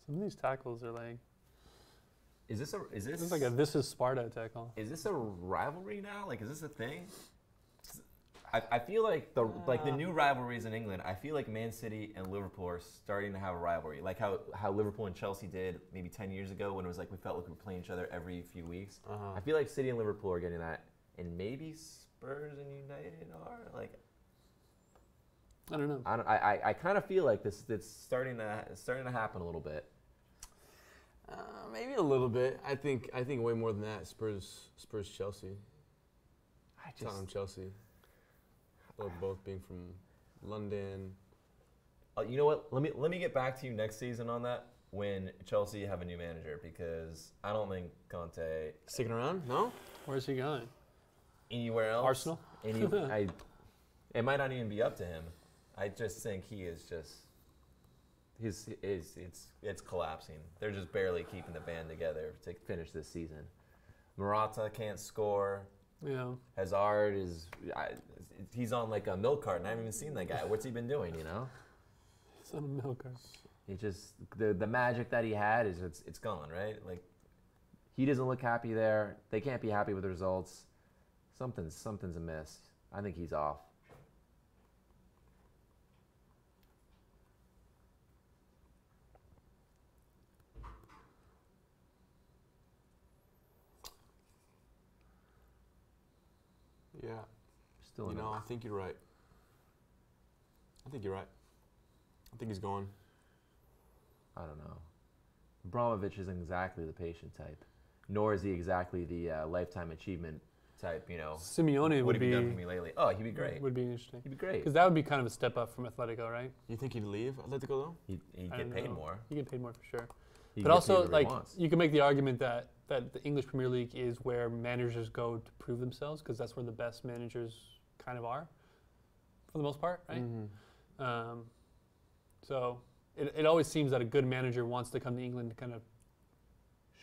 Some of these tackles are like, Is this it's like a this is Sparta tackle. Is this a rivalry now? Like, is this a thing? I feel like the new rivalries in England. I feel like Man City and Liverpool are starting to have a rivalry, like how Liverpool and Chelsea did maybe 10 years ago when it was like we felt like we were playing each other every few weeks. I feel like City and Liverpool are getting that, and maybe Spurs and United are like. I don't know. I kind of feel like it's starting to happen a little bit. Maybe a little bit. I think way more than that. Spurs Chelsea. Tottenham Chelsea. Both being from London. You know what? Let me get back to you next season on that when Chelsea have a new manager, because I don't think Conte Sticking around? No? Where's he going? anywhere else. Arsenal? It might not even be up to him. I just think he is just. It's collapsing. They're just barely keeping the band together to finish this season. Morata can't score. Yeah. Hazard he's on like a milk carton. I haven't even seen that guy. What's he been doing, you know? He's on a milk carton. It just, the magic that he had is it's gone, right? Like, he doesn't look happy there. They can't be happy with the results. Something's amiss. I think he's off. Yeah. Still I think you're right. I think he's going. I don't know. Abramovich isn't exactly the patient type, nor is he exactly the lifetime achievement type, you know. Simeone What would have you be done for me lately? Oh, he'd be great. would be interesting. He'd be great. Because that would be kind of a step up from Atletico, right? You think he'd leave Atletico though? He'd I get don't paid know. more. He'd get paid more for sure. He'd But get also, paid whatever he like, wants. you can make the argument that the English Premier League is where managers go to prove themselves, because that's where the best managers kind of are, for the most part, right? Mm-hmm. So it always seems that a good manager wants to come to England to kind of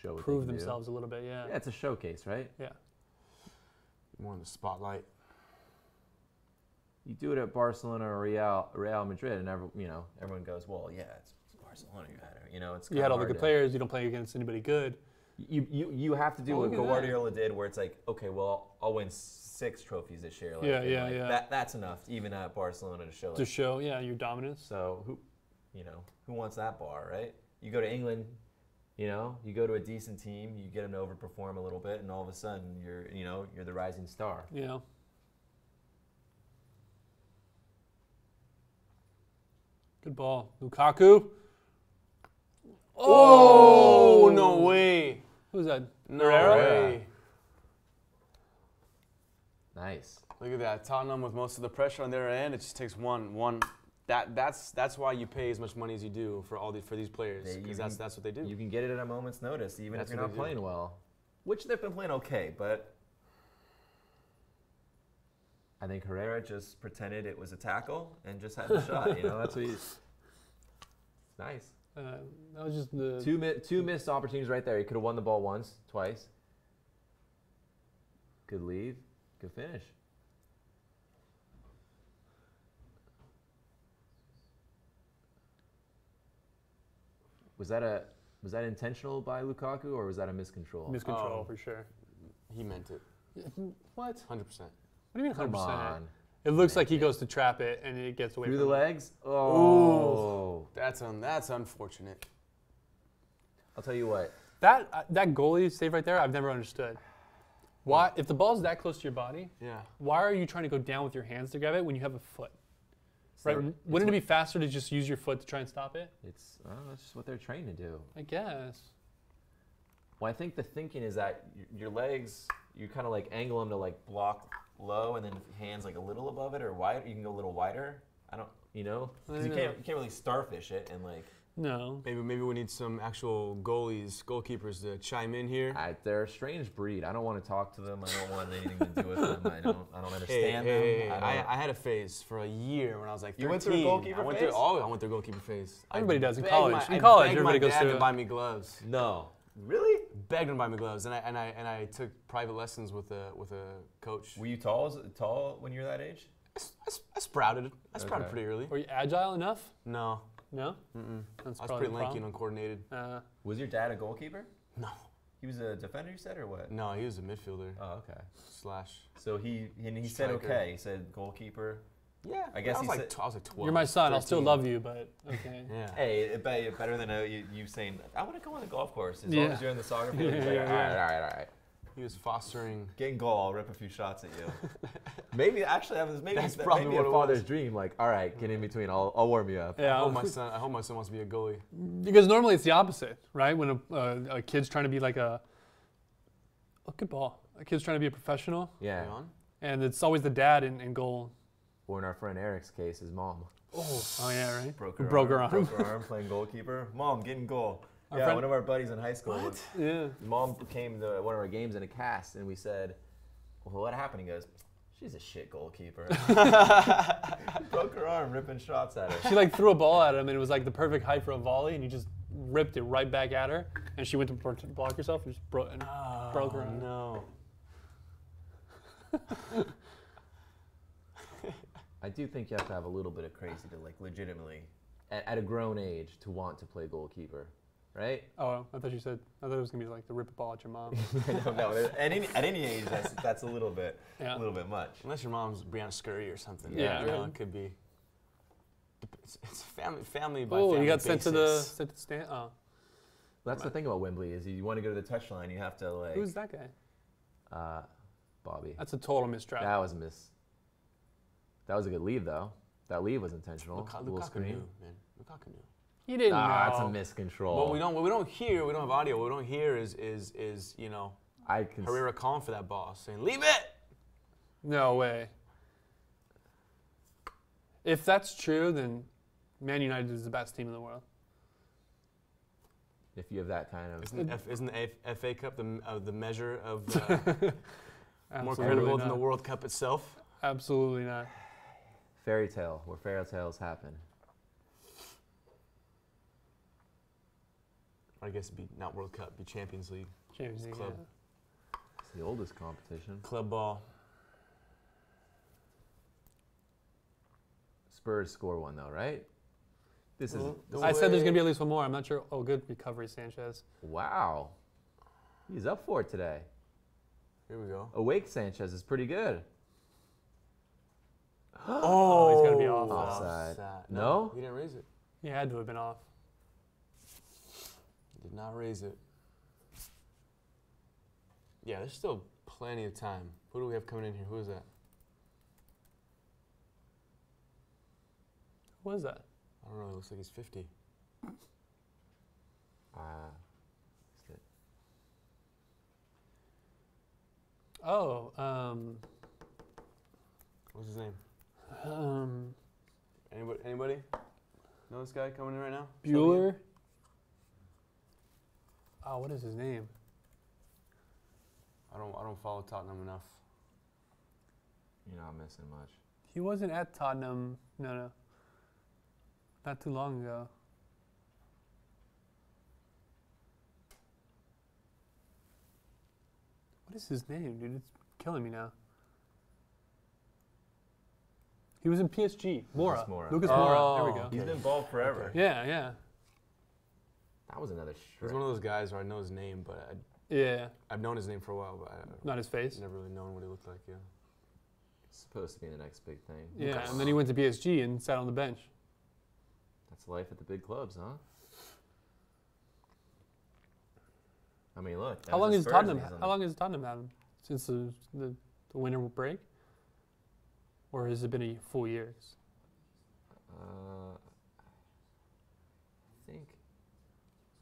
Show what they prove can do. themselves a little bit, yeah. Yeah, it's a showcase, right? Yeah. More in the spotlight. You do it at Barcelona or Real Madrid, and everyone goes, well, yeah, it's Barcelona. It's You had all the hard good to- players. You don't play against anybody good. You have to do Well, what look at that. Guardiola did, where it's like, okay, well, I'll win 6 trophies this year. Like, Yeah, and, yeah, like, yeah. That's enough, even at Barcelona, to show To it. show, your dominance. So who wants that bar, right? You go to England, you go to a decent team, you get them to overperform a little bit, and all of a sudden you're the rising star. Yeah. Good ball. Lukaku. Oh, no way. Who's that? No Herrera? way. Nice. Look at that. Tottenham with most of the pressure on their end. It just takes one. That's why you pay as much money as you do for these players, because that's what they do. You can get it at a moment's notice, even That's if you're what not they do. playing well, which they've been playing okay, but I think Herrera just pretended it was a tackle and just had the shot. That's what he's. Nice. That was just the. Two missed opportunities right there. He could have won the ball once, twice. Good lead. Good finish. Was that intentional by Lukaku, or was that a miscontrol? Miscontrol, Oh. for sure. He meant it. What? 100%. What do you mean 100%? Come on. It looks like he goes to trap it and it gets away Through from the him. legs? Oh. That's unfortunate. I'll tell you what. That goalie save right there, I've never understood. Why, if the ball's that close to your body, Yeah. why are you trying to go down with your hands to grab it when you have a foot? Right? It's Wouldn't it be faster to just use your foot to try and stop it? That's just what they're trained to do. I guess. Well, I think the thinking is that your legs, you kind of like angle them to like block low, and then hands like a little above it or wide. You can go a little wider. I don't, because you can't really starfish it and like. No. Maybe we need some actual goalkeepers to chime in here. They're a strange breed. I don't want to talk to them. I don't want anything to do with them. I don't understand them. Hey, I had a phase for a year when I was like 13. You went through a goalkeeper phase? I went through a goalkeeper phase. Everybody does in begged college. I In college, begged everybody my goes dad through to it. buy me gloves. No. Really? Begged him to buy me gloves, and I took private lessons with a coach. Were you tall when you were that age? I sprouted. I sprouted pretty early. Were you agile enough? No. No? I was That's probably pretty the lanky and problem. uncoordinated. Was your dad a goalkeeper? No. He was a defender, you said, or what? No, he was a midfielder Oh, okay. / So he said Striker. okay. He said goalkeeper. Yeah. I guess I was he like said- I was like 12. You're my son. I'll still 13. love you, but okay. Yeah. Hey, better than you saying, I want to go on the golf course. As long Yeah. as you're in the soccer field, he's Yeah, like, yeah, all right. He was fostering. Get in goal, I'll rip a few shots at you. Maybe That's that probably maybe what a it father's was. dream. Like, all right, get in between. I'll warm you up. Yeah. I hope my son wants to be a goalie. Because normally it's the opposite, right? When a kid's trying to be like a good ball. A kid's trying to be a professional, Yeah. Are you on? and it's always the dad in goal. Or in our friend Eric's case, his mom. Oh yeah, right. Broke her arm. Broke her arm playing goalkeeper. Mom, get in goal. Our Yeah, friend- one of our buddies in high school. Yeah. Mom came to one of our games in a cast, and we said, well, what happened? He goes, she's a shit goalkeeper. Broke her arm ripping shots at her. She like threw a ball at him, and it was like the perfect height for a volley, and he just ripped it right back at her, and she went to block herself and just broke her arm. No. I do think you have to have a little bit of crazy to like legitimately, at a grown age, to want to play goalkeeper, right? Oh, I thought it was gonna be like the rip a ball at your mom. No. At any age, that's a little bit much. Unless your mom's Brianna Scurry or something. Yeah, You know, right. it could be. It's family by Oh, family you got sent to the basis. stand. Oh, That's the thing about Wembley is you want to go to the touchline, you have to like. who's that guy? Bobby. That's a total mistrap. That was a miss. That was a good leave though. That leave was intentional. Little Lukaku screen. knew, man. Lukaku knew. He didn't know. That's a miscontrol. What we don't hear, we don't have audio. What we don't hear is Herrera calling for that ball, saying, "Leave it." No way. If that's true, then Man United is the best team in the world. If you have that kind of... Isn't the FA Cup the measure of more Absolutely credible than not. the World Cup itself? Absolutely not. Fairy tale, where fairy tales happen. I guess it'd be not World Cup, it'd be Champions League. Champions League, Club. yeah. It's the oldest competition. Club ball. Spurs score one though, right? This is. I said there's going to be at least one more. I'm not sure. Oh, good recovery, Sanchez. Wow. He's up for it today. Here we go. Awake Sanchez is pretty good. Oh, he's got to be off. Offside. No? No? He didn't raise it. He had to have been off. Did not raise it. Yeah, there's still plenty of time. Who do we have coming in here? Who is that? What is that? I don't know. It looks like he's 50. Oh, What's his name? Anybody? Know this guy coming in right now? Bueller. Oh, what is his name? I don't follow Tottenham enough. You're not missing much. He wasn't at Tottenham. No. Not too long ago. What is his name, dude? It's killing me now. He was in PSG. Mora. Lucas Mora. There we go. He's been involved forever. Okay. Yeah. That was another He's one of those guys where I know his name, but Yeah. I've known his name for a while, but Not his face. I've never really known what he looked like. Yeah. Supposed to be the next big thing. Yeah, and then he went to PSG and sat on the bench. That's life at the big clubs, huh? I mean, look. How long has Tottenham had since the winter break? Or has it been a full year?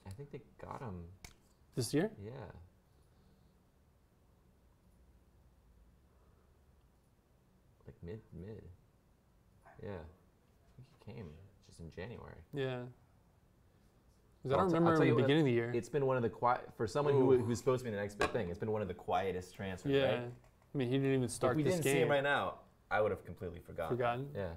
I think they got him. This year? Yeah. Like mid. Yeah. I think he came just in January. Yeah. Because I I'll don't t- remember I'll tell in you the what, beginning of the year. It's been one of the for someone who's supposed to be the next big thing. It's been one of the quietest transfers. Yeah. Right? I mean, he didn't even start If we this didn't game. see him right now, I would have completely forgotten. Yeah.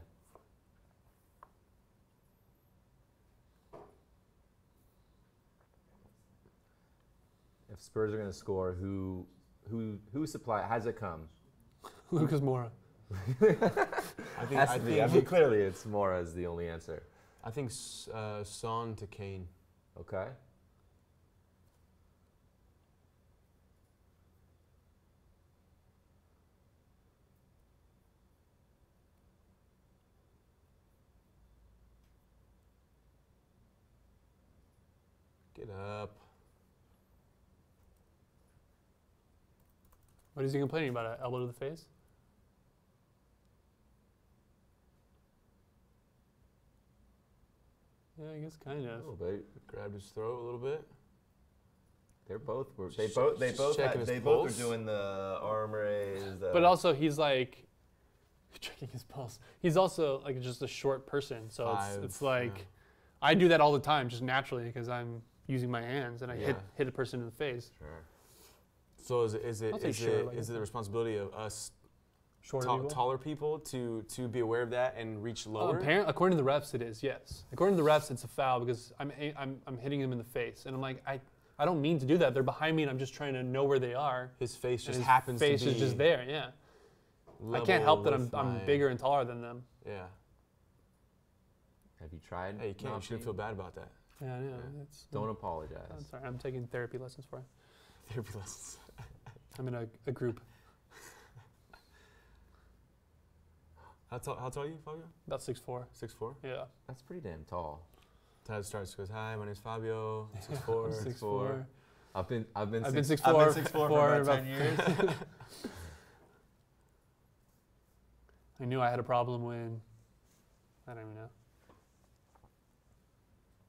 If Spurs are going to score, who has it come? Lucas Moura. I think clearly it's Mora is the only answer. I think Son to Kane. Okay. Get up. What is he complaining about? An elbow to the face? Yeah, I guess kind of. A little bit. Grabbed his throat a little bit. They both were doing the arm raise. But also, he's like checking his pulse. He's also like just a short person, so it's like I do that all the time, just naturally because I'm using my hands and I hit a person in the face. Sure. So is it the responsibility of us taller people to be aware of that and reach lower? According to the refs, it is, yes. According to the refs, it's a foul because I'm hitting him in the face, and I'm like I don't mean to do that. They're behind me, and I'm just trying to know where they are. His face just happens to be. His face is just there, yeah. I can't help that I'm bigger and taller than them. Yeah. Have you tried? Hey, you shouldn't feel bad about that. Yeah. Don't apologize. I'm sorry. I'm taking therapy lessons for it. Therapy lessons. I'm in a group. How tall are you, Fabio? About 6'4". 6'4"? Yeah. That's pretty damn tall. Tad starts, goes, "Hi, my name's Fabio. 6'4". 6'4". I've been 6'4" for about 10 years. I knew I had a problem when I don't even know.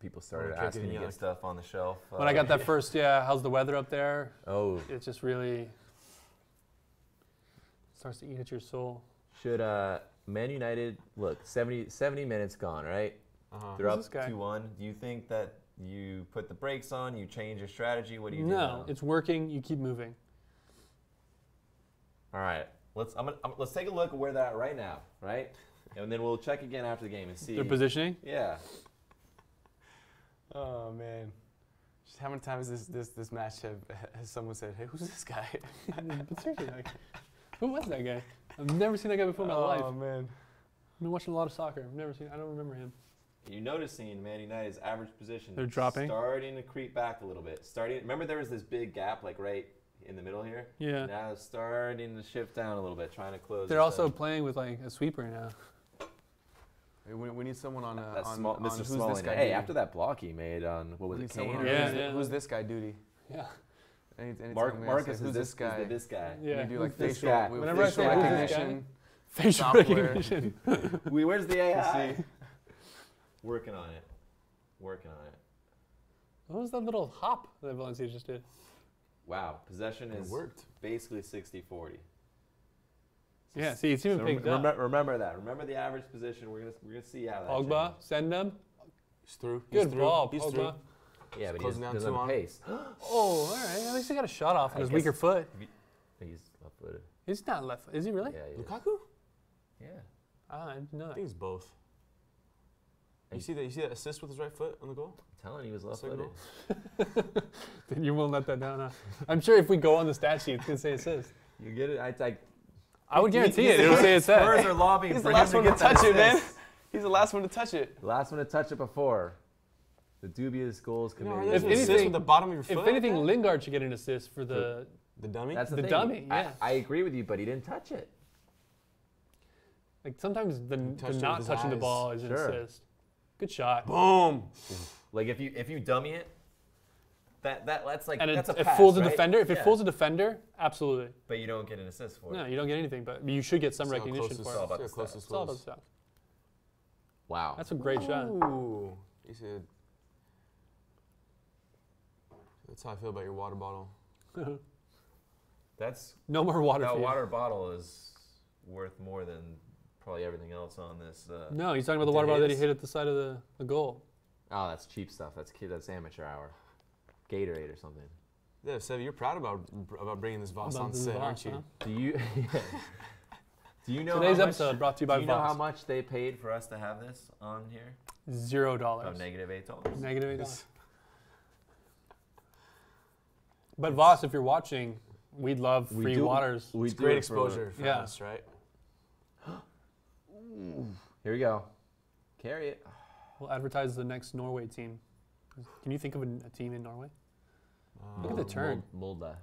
people started asking to get stuff on the shelf. When I got that first, how's the weather up there? Oh. It just really starts to eat at your soul. Should Man United, look, 70 minutes gone, right? They're up 2-1. Do you think that you put the brakes on, you change your strategy? What do you do? No, it's working. You keep moving. All right. Let's take a look at where they're at right now, right? And then we'll check again after the game and see. Their positioning? Yeah. Oh man. Just how many times this match has someone said, "Hey, who's this guy?" But seriously, like, who was that guy? I've never seen that guy before in my life. Oh man. I've been watching a lot of soccer. I don't remember him. You're noticing Man United's average position. They're dropping. Starting to creep back a little bit. Remember there was this big gap like right in the middle here? Yeah. Now it's starting to shift down a little bit, trying to close. They're also playing with like a sweeper now. We need someone on Mr. who's Smalling. this guy. Hey, after that block he made on what was it? Kane? Who's this guy duty? Yeah. Marcus who's this guy? This guy. Yeah. We do like Who's this facial, guy? Whenever I facial say who's this recognition. Facial software. recognition. Where's the AI? Working on it. What was that little hop that Valencia just did? Wow, possession is worked. basically 60-40. Yeah, see, it's even picked up. Remember that. Remember the average position. We're gonna see how that. Pogba, changes. send them. He's through. Good ball, He's Pogba. through. Yeah, but Closing he down doesn't have 2 the pace. Oh, all right. At least he got a shot off on I his guess- weaker foot. He's left-footed. He's not left. Is he really? Yeah, he is. Lukaku? Yeah. I didn't know I that. think it's both. You see that assist with his right foot on the goal? I'm telling you, he was left-footed. Then you won't let that down, huh? I'm sure if we go on the stat sheet, it's going to say assist. You get it? I would guarantee it. It'll say it's Spurs that. are lobbying He's for the him last to one to get that touch it, man. assist. He's the last one to touch it. The last one to touch it before. The dubious goals committee. If Assist anything- with the bottom of your foot. If anything, Lingard should get an assist for the... the dummy. That's the the thing. dummy, yeah. I agree with you, but he didn't touch it. Like, sometimes the touched it with not his touching the eyes. ball is an Sure. assist. Good shot. Boom. Like if you dummy it, that's like And that's it a pass, fools a right? defender. If it Yeah. fools a defender, absolutely. But you don't get an assist for No, it. you don't get anything, but you should get some It's how recognition close for this- it. all about see how the close stats. this It's all about was. stuff. Wow. That's a great shot. Ooh. He said. That's how I feel about your water bottle. That's No more water that for you. water bottle is worth more than probably everything else on this. No, he's talking about the water bottle that he hit at the side of the goal. Oh, that's cheap stuff. That's amateur hour. Gatorade or something. Yeah, Sev, you're proud about bringing this Voss on This is set, Voss, aren't you? huh? Do you? Do you know Today's how much, episode brought to you by Do you know how Voss. much they paid for us to have this on here? $0. Oh, -$8. Negative $8. But Voss, if you're watching, we'd love free waters. We It's do great it for- exposure for Yeah. us, right? Here we go. Carry it. We'll advertise the next Norway team. Can you think of a team in Norway? Look at the turn. Molde.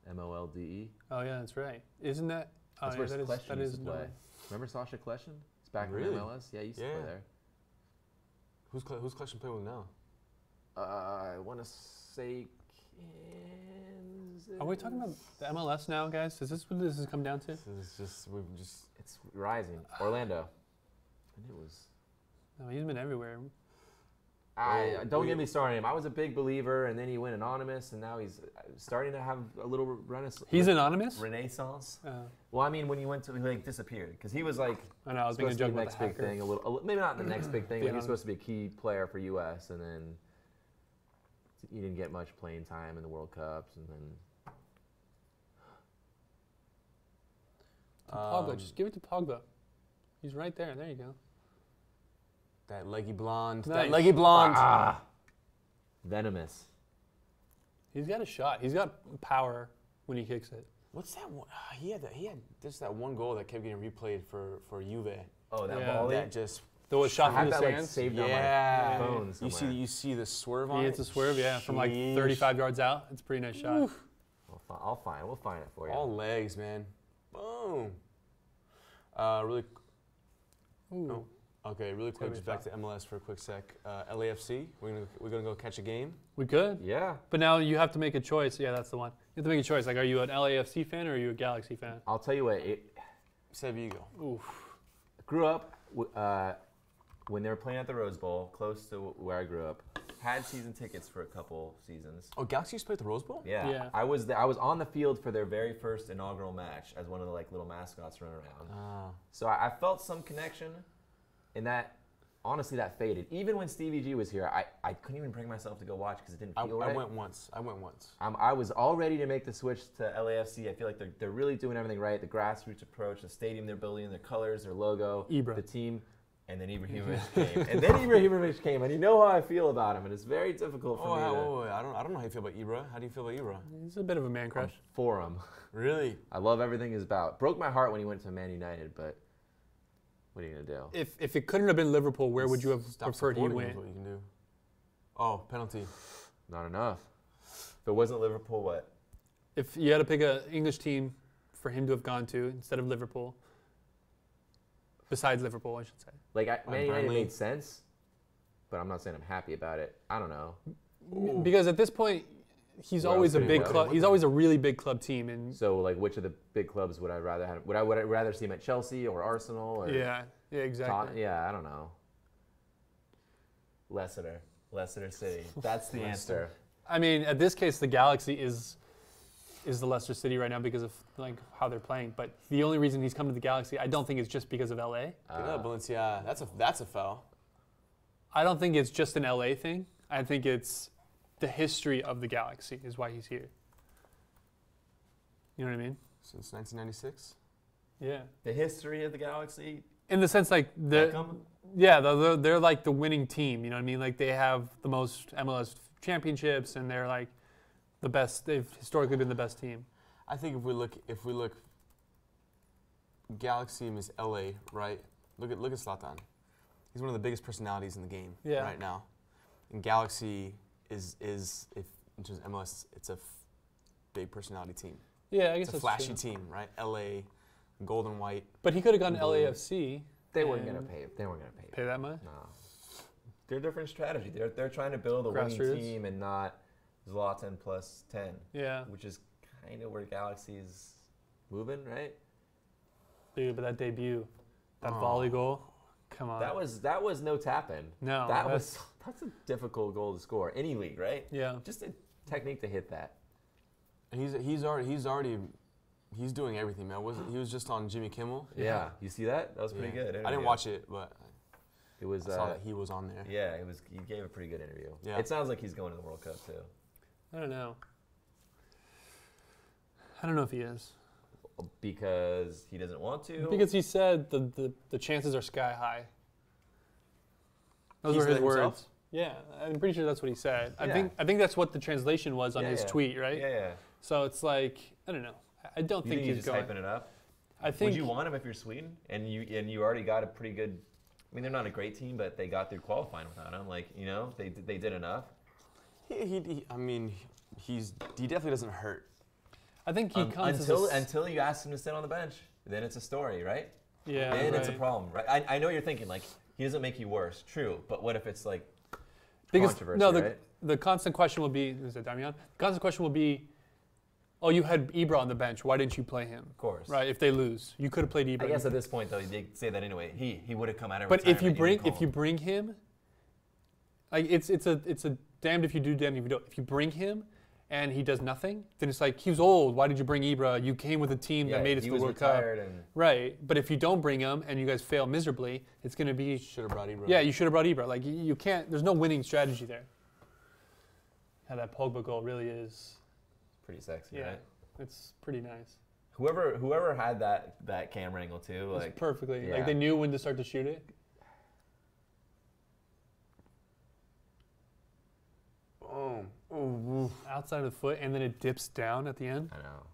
M-O-L-D-E. Oh yeah, that's right. Isn't that? Oh, That's yeah, where that is, Kleshin that used is to play. Norway. Remember Sasha Kleshin? It's back Really? in MLS. Yeah, he used to Yeah. play there. Who's collection playing with now? I want to say Kansas. Are we talking about the MLS now, guys? Is this what this has come down to? It's just we've just It's rising. Orlando. And it was. No, he's been everywhere. Don't get me started on him. I was a big believer, and then he went anonymous, and now he's starting to have a little renaissance. He's anonymous? Renaissance. Oh. Well, I mean, when he went to, he like disappeared because he was like I know, I was making a supposed to joke be the about next the big hacker. thing. A little, maybe not the next big thing, The but he was anonymous. supposed to be a key player for U.S. and then he didn't get much playing time in the World Cups, and then Pogba, just give it to Pogba. He's right there. There you go. that leggy blonde. Nice. That leggy blonde. venomous. He's got a shot. He's got power when he kicks it. What's that one? He had just that one goal that kept getting replayed for Juve. Oh, that Yeah. volley. That just There was shot I from had the that like stands. saved yeah. on my phone somewhere. You see the swerve on He it. hits a swerve, yeah, from like Sheesh. 35 yards out. It's a pretty nice shot. We'll find it for you. All legs, man. Boom. Really. Ooh. No. Okay, really quick, just back to MLS for a quick sec. LAFC, we're gonna go catch a game. We could. Yeah. But now you have to make a choice. Yeah, that's the one. You have to make a choice. Like, are you an LAFC fan or are you a Galaxy fan? I'll tell you what. Sev, you go. Oof. Grew up when they were playing at the Rose Bowl, close to where I grew up. Had season tickets for a couple seasons. Oh, Galaxy used to play at the Rose Bowl? Yeah. I was on the field for their very first inaugural match as one of the like little mascots running around. So I felt some connection, and that honestly that faded. Even when Stevie G was here, I couldn't even bring myself to go watch because it didn't feel right. I went once. I was all ready to make the switch to LAFC. I feel like they're really doing everything right. The grassroots approach, the stadium they're building, their colors, their logo, the team. And then Ibrahimovic came. And you know how I feel about him, and it's very difficult for me to... I don't know how you feel about Ibra. How do you feel about Ibra? He's a bit of a man crush. For him. Really? I love everything he's about. Broke my heart when he went to Man United, but what are you going to do? If it couldn't have been Liverpool, where would you have preferred he win? What you can do. Oh, penalty. Not enough. If it wasn't Liverpool, what? If you had to pick an English team for him to have gone to instead of Liverpool, besides Liverpool, I should say. Like, Man United made sense, but I'm not saying I'm happy about it. I don't know. Ooh. Because at this point, he's always a big club. He's always a really big club team. And so, like, which of the big clubs would I rather have? Would I rather see him at Chelsea or Arsenal? Or yeah, exactly. I don't know. Leicester City. That's the answer. I mean, at this case, the Galaxy is the Leicester City right now because of like how they're playing. But the only reason he's come to the Galaxy, I don't think it's just because of LA. Valencia, that's a foul. I don't think it's just an LA thing. I think it's the history of the Galaxy is why he's here. You know what I mean? Since 1996? Yeah. The history of the Galaxy? In the sense like they're like the winning team, you know what I mean? Like they have the most MLS championships and they're like the best. They've historically been the best team. I think if we look, Galaxy is LA, right? Look at Zlatan. He's one of the biggest personalities in the game right now. And Galaxy is if in terms of MLS, it's a big personality team. Yeah, I guess it's a flashy team, right? LA, gold and white. But he could have gone to LAFC. They weren't gonna pay. They weren't gonna pay that much. No, they're a different strategy. They're trying to build a winning team and not Zlatan plus 10. Yeah, which is kind of where Galaxy is moving, right? Dude, but that debut, that volley goal, come on. That was no tap-in. No, that's a difficult goal to score. Any league, right? Yeah, just a technique to hit that. He's doing everything, man. He was just on Jimmy Kimmel. Yeah, you see that? That was pretty good. I didn't watch it, but it was. I saw that he was on there. Yeah, he gave a pretty good interview. Yeah. It sounds like he's going to the World Cup too. I don't know. I don't know if he is. Because he doesn't want to. Because he said the chances are sky high. Those were his words. Himself? Yeah, I'm pretty sure that's what he said. Yeah. I think that's what the translation was on his tweet, right? Yeah. So it's like, I don't know. I don't think he's just hyping it up. I think. Would you want him if you're Sweden and you already got a pretty good? I mean, they're not a great team, but they got through qualifying without him. Like, you know, they did enough. He definitely doesn't hurt. I think he comes until you ask him to sit on the bench. Then it's a story, right? Yeah. Then it's a problem, right? I know you're thinking like he doesn't make you worse. True, but what if it's like controversy? No, the constant question will be: is it Damian? The constant question will be, oh, you had Ibra on the bench. Why didn't you play him? Of course. Right. If they lose, you could have played Ibra. I guess at this point, though, they say that anyway. He would have come out. But if you bring him, like it's a damned if you do, damned if you don't. If you bring him and he does nothing, then it's like he was old. Why did you bring Ibra? You came with a team that made it to the World Cup. Right. But if you don't bring him and you guys fail miserably, it's going to be. Should have brought Ibra. Yeah, you should have brought Ibra. Like you can't. There's no winning strategy there. How that Pogba goal really is. Pretty sexy, yeah, right? It's pretty nice. Whoever had that camera angle too, like perfectly. Yeah. Like they knew when to start to shoot it. Oh, outside of the foot, and then it dips down at the end. I know.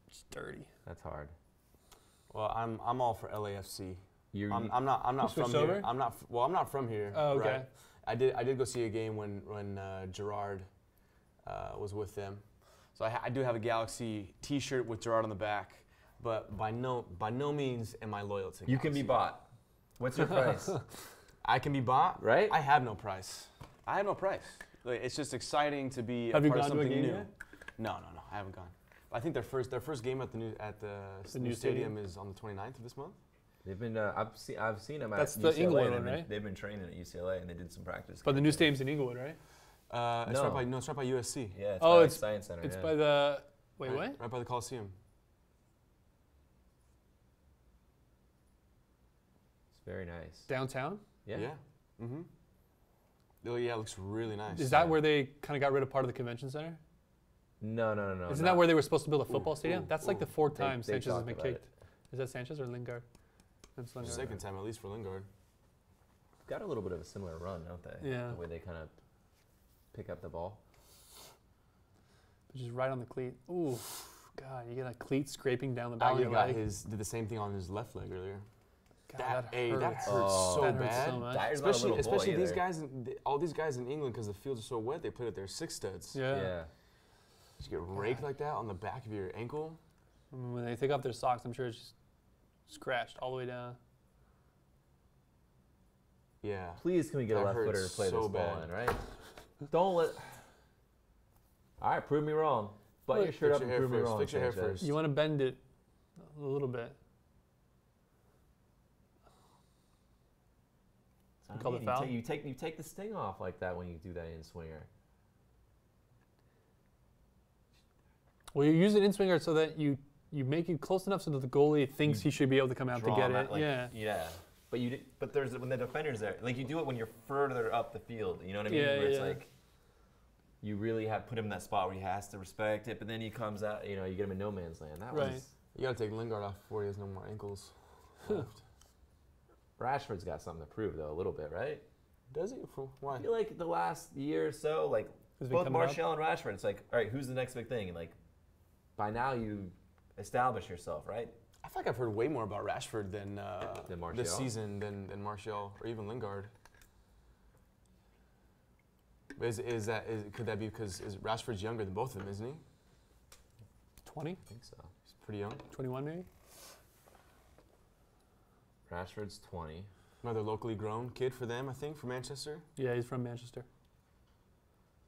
It's dirty. That's hard. Well, I'm all for LAFC. I'm not from over? here. I'm not from here. Oh, okay. Right? I did go see a game when Gerard was with them. So I do have a Galaxy T-shirt with Gerard on the back, but by no means am I loyal to Galaxy. You can be bought. What's your price? I can be bought, right? I have no price. Like, it's just exciting to be a part of something new. Yet? No, I haven't gone. I think their first game at the new stadium is on the 29th of this month. They've been. I've seen them. That's at the UCLA, Inglewood and one, right? They've been training at UCLA and they did some practice. But the new stadium's in Inglewood, right? It's right by USC. Yeah. Oh, by it's Science Center. It's yeah. by the wait, Right, what? right by the Coliseum. It's very nice. Downtown? Yeah. Yeah. Mm-hmm. Oh yeah, it looks really nice. Is that where they kind of got rid of part of the convention center? No. Isn't that where they were supposed to build a football stadium? That's like the fourth They- time they Sanchez has talked been about kicked. it. Is that Sanchez or Lingard? That's The Lingard. second time at least for Lingard? Got a little bit of a similar run, don't they? Yeah. The way they kind of pick up the ball. Which is right on the cleat. Ooh, God, you get a cleat scraping down the back of your got leg. did the same thing on his left leg earlier. God, that hurts Oh. so That hurts bad. so much. Dyer's not a little boy Especially these either. guys, all these guys in England, because the fields are so wet, they put it their six studs. Yeah. You get raked like that on the back of your ankle. I mean, when they take off their socks, I'm sure it's just scratched all the way down. Yeah. Please, can we get a That left footer hurts to play so this ball bad. in, right? Don't let. All right, prove me wrong. Button your shirt Fix up your and hair prove me first. wrong. Fix your hair Sanchez. first. You want to bend it a little bit. I Call mean, it foul? You take the sting off like that when you do that in swinger. Well, you use an in-swinger so that you make it close enough so that the goalie thinks he should be able to come out to Draw get him it. out, like, Yeah. Yeah. But there's when the defender's there, like you do it when you're further up the field. You know what I mean? Yeah, Where it's yeah. like you really have put him in that spot where he has to respect it, but then he comes out. You know, you get him in no man's land. That Right. was You got to take Lingard off before he has no more ankles left. Rashford's got something to prove though, a little bit, right? Does he? Why? I feel like the last year or so, like Has been both coming up. Martial and Rashford, it's like, all right, who's the next big thing? And like by now you establish yourself, right? I feel like I've heard way more about Rashford than Martial? this season than Martial or even Lingard. But could that be because Rashford's younger than both of them, isn't he? 20? I think so. He's pretty young. 21 maybe? Rashford's 20. Another locally grown kid for them, I think, from Manchester. Yeah, he's from Manchester.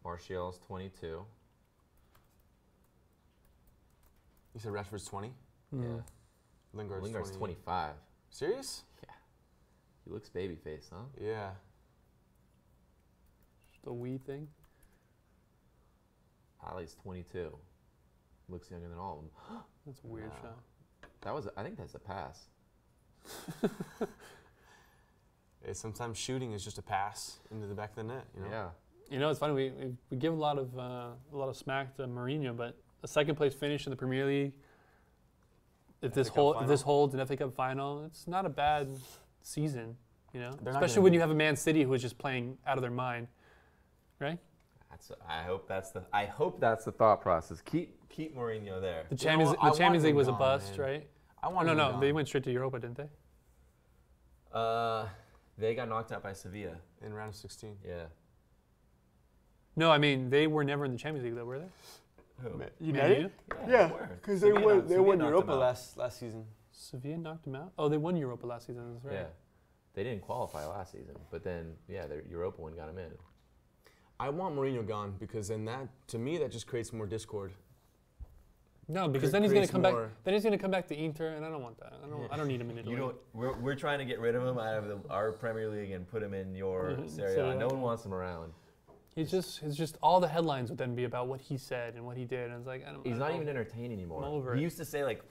Martial's 22. You said Rashford's 20? Mm. Yeah. Lingard's 25. Serious? He looks babyface, huh? Yeah. The wee thing. Ali's 22. Looks younger than all of them. That's a weird Wow. shot. I think that's a pass. Sometimes shooting is just a pass into the back of the net, you know? Yeah. You know, it's funny. We give a lot of smack to Mourinho, but a second place finish in the Premier League. If this holds an FA Cup final, it's not a bad season. You know, especially when you have a Man City who is just playing out of their mind, right? I hope that's the thought process. Keep Mourinho there. The Champions League was a bust, man. right? I want No, they went straight to Europa, didn't they? They got knocked out by Sevilla. in round of 16. Yeah. No, I mean they were never in the Champions League, though, were they? Who? United? Yeah, because they they won won knocked Europa them out. last season. Sevilla knocked them out. Oh, they won Europa last season. That's right. Yeah. They didn't qualify last season, but then their Europa one got them in. I want Mourinho gone because then to me that just creates more discord. No, because then he's going to creates come back. more- Then he's going to come back to Inter, and I don't want that. I don't need him in Italy. We're trying to get rid of him out of our Premier League and put him in your Serie Serie A. A. No one wants him around. It's just all the headlines would then be about what he said and what he did, and it's like He's not even entertaining anymore. I'm over He it. used to say like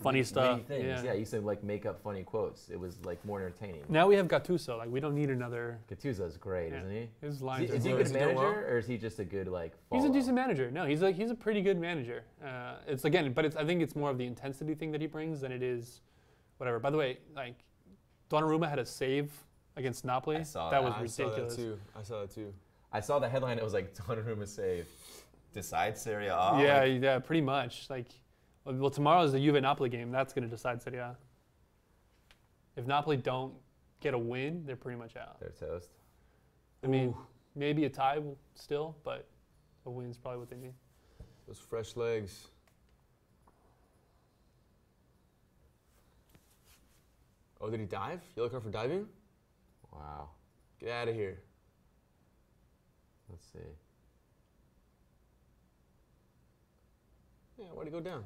Funny witty stuff, things. yeah. He used to like make up funny quotes. It was like more entertaining. Now we have Gattuso. Like we don't need another. Gattuso's great, Yeah. isn't he? His lines Is are he a good. good manager, or is he just a good like? He's a follow? decent manager. No, he's a pretty good manager. I think it's more of the intensity thing that he brings than it is, whatever. By the way, like Donnarumma had a save against Napoli. I saw that that. was I ridiculous. saw that too. I saw the headline. It was like Donnarumma save, decide Serie A. Yeah, Like, yeah, pretty much. Like, well, tomorrow's the Juve Napoli game. That's going to decide Serie A. If Napoli don't get a win, they're pretty much out. they're toast. I mean, maybe a tie still, but a win's probably what they need. Those fresh legs. Oh, did he dive? Yellow card for diving? Wow. Get out of here. Let's see. Yeah, why'd he go down?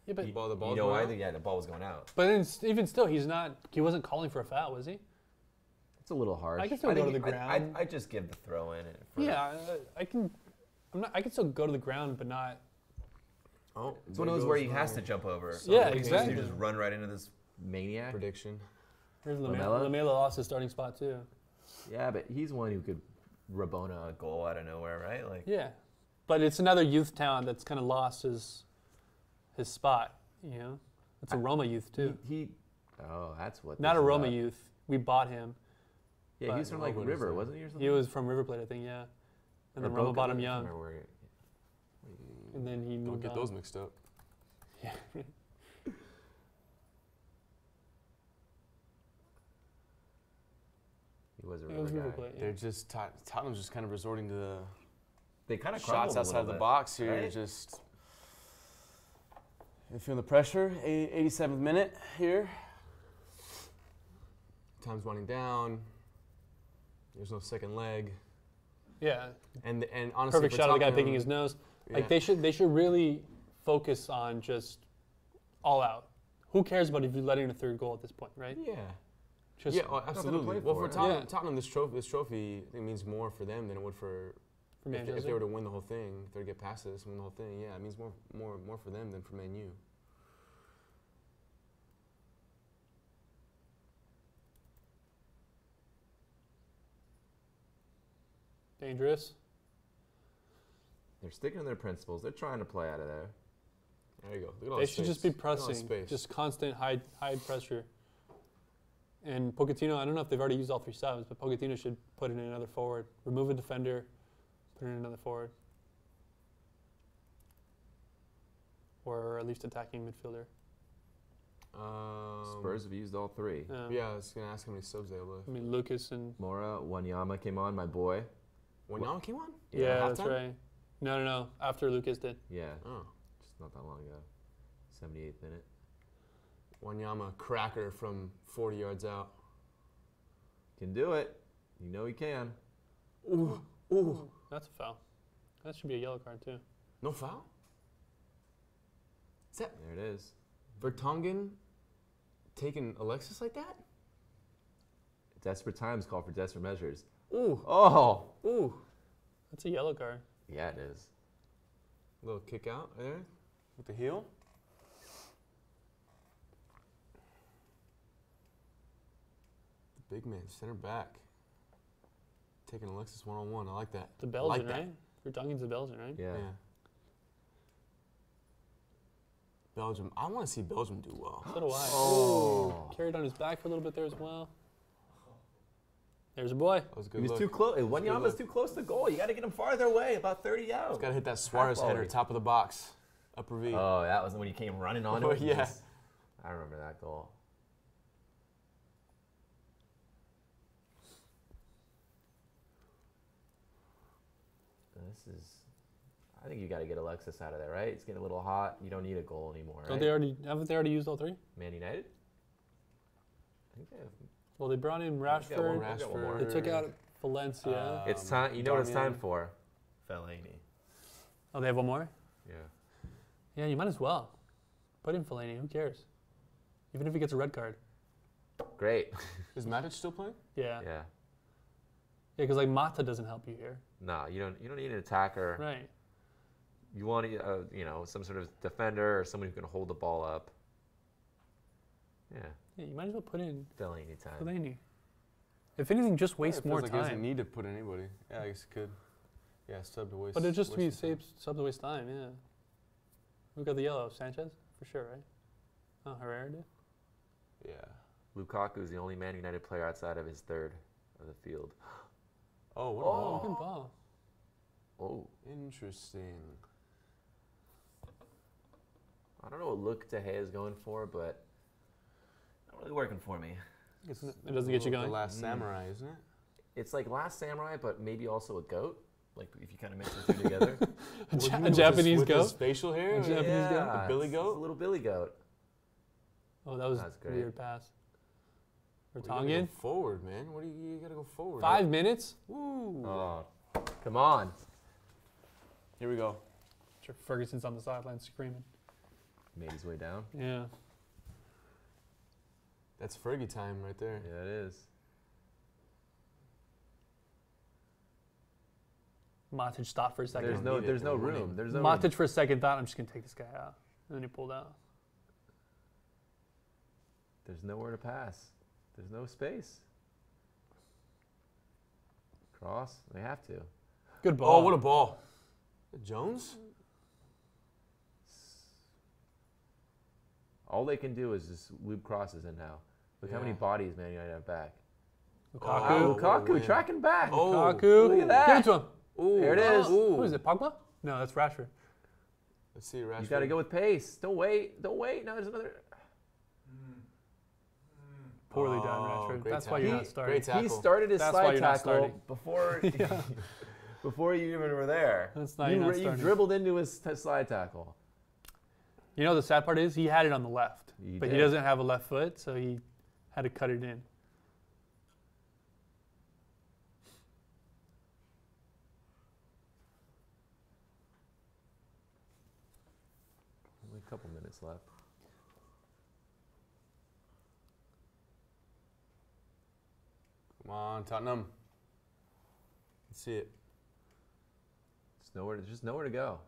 Yeah, but the ball you know why? Yeah, the ball was going out. But then even still, he wasn't calling for a foul, was he? It's a little harsh. I can still go to the ground. I just give the throw in. Yeah, I can. I can still go to the ground, but not. Oh, it's one of those where he has to jump over. So yeah, exactly. You just run right into this maniac. Prediction. Here's Lamela lost his starting spot too. Yeah, but he's one who could Rabona a goal out of nowhere, right? Like. Yeah, but it's another youth talent that's kind of lost his spot. You know, it's a Roma youth too. Oh, that's what. Not a Roma youth. We bought him. Yeah, he was from like River, wasn't he, or something? He was from River Plate, I think. Yeah, and then Roma bought him young. And then he moved on. Don't get those mixed up. Yeah. He was a River guy. They're just Tottenham's just kind of resorting to the they kind of shots outside the box here. Right? Just you feeling the pressure. 87th minute here. Time's winding down. There's no second leg. Yeah. And honestly, perfect shot of the guy picking his nose. Like they should really focus on just all out. Who cares about if you're letting a third goal at this point, right? Yeah. Just absolutely. Well, for Tottenham, this trophy it means more for them than it would for if they were to win the whole thing. If they were to get past this and win the whole thing, yeah, it means more for them than for Man U. Dangerous. They're sticking to their principles. They're trying to play out of there. There you go. Look at all they the should just be pressing, just constant high pressure. And Pochettino, I don't know if they've already used all 3 subs, but Pochettino should put in another forward. Remove a defender, put in another forward. Or at least attacking midfielder. Spurs have used all 3. Yeah, I was going to ask how many subs they have left. I mean, Lucas and... Mora, Wanyama came on, my boy. Wanyama came on? Yeah, that's right. No. After Lucas did. Yeah. Oh. Just not that long ago. 78th minute. Wanyama, cracker from 40 yards out. Can do it. You know he can. Ooh. That's a foul. That should be a yellow card, too. No foul? Is that... There it is. Vertonghen taking Alexis like that? Desperate times call for desperate measures. Ooh. Oh. Ooh. That's a yellow card. Yeah, it is. A little kick out there with the heel. The big man, center back. Taking Alexis one-on-one. I like that. The Belgian, right? Vertonghen's the Belgian, right? Yeah. Belgium. I want to see Belgium do well. So do I. Oh. Carried on his back for a little bit there as well. There's a boy. That was a good He was look. too close. Wanyama's too close to goal. You got to get him farther away, about 30 out. He's got to hit that Suarez header, top of the box, upper V. Oh, that was when he came running onto it. Yeah. I remember that goal. I think you got to get Alexis out of there, right? It's getting a little hot. You don't need a goal anymore, right? Haven't they already used all 3? Man United? I think they have. Well, they brought in Rashford. They took out Valencia. It's time. You know what it's time for? Fellaini. Oh, they have one more? Yeah. Yeah, you might as well. Put in Fellaini. Who cares? Even if he gets a red card. Great. Is Matic still playing? Yeah. Yeah. Yeah, because like Mata doesn't help you here. No, you don't need an attacker. Right. You want some sort of defender or someone who can hold the ball up. Yeah. Yeah, you might as well put in Fellaini time. Fellaini. If anything, just waste more He time. doesn't need to put anybody. Yeah, I guess he could. Yeah, sub to waste. But it just to be safe, sub to waste time. Yeah. Who got the yellow? Sanchez for sure, right? Oh, Herrera did. Yeah. Lukaku is the only Man United player outside of his third of the field. Oh, what a ball. Good ball. Oh. Interesting. I don't know what look De Gea is going for, but not really working for me. It doesn't get you going. The Last Samurai, isn't it? It's like Last Samurai, but maybe also a goat. Like if you kind of mix the 2 together. A Japanese with goat. His facial hair. A Japanese goat. A billy goat. It's a little billy goat. Oh, that was That's a great. weird pass. You gotta Vertonghen. go forward, man. You gotta go forward. 5 minutes. Woo. Oh, come on. Here we go. Sure, Ferguson's on the sideline screaming. Made his way down. Yeah. That's Fergie time right there. Yeah, it is. Matic stopped for a second. There's no room. There's no Matic room. for a second thought, I'm just gonna take this guy out, and then he pulled out. There's nowhere to pass. There's no space. Cross. They have to. Good ball. Oh, what a ball! Jones. All they can do is just loop crosses in now. Look how many bodies Man United have back. Lukaku. Oh, Lukaku tracking back. Oh, Lukaku. Look at that. Give it to him. Ooh. There it is. Who is it? Pogba? No, that's Rashford. Let's see, Rashford. You got to go with pace. Don't wait. Don't wait. Now there's another. Poorly done, Rashford. Great That's why tackle. you're not starting. Great tackle. He started his That's why slide you're not tackle starting. before before you even were there. That's not you're not You starting. dribbled into his slide tackle. You know the sad part is he had it on the left, He but did. he doesn't have a left foot, so he had to cut it in. Only a couple minutes left. Come on, Tottenham. Let's see it. There's just nowhere to go.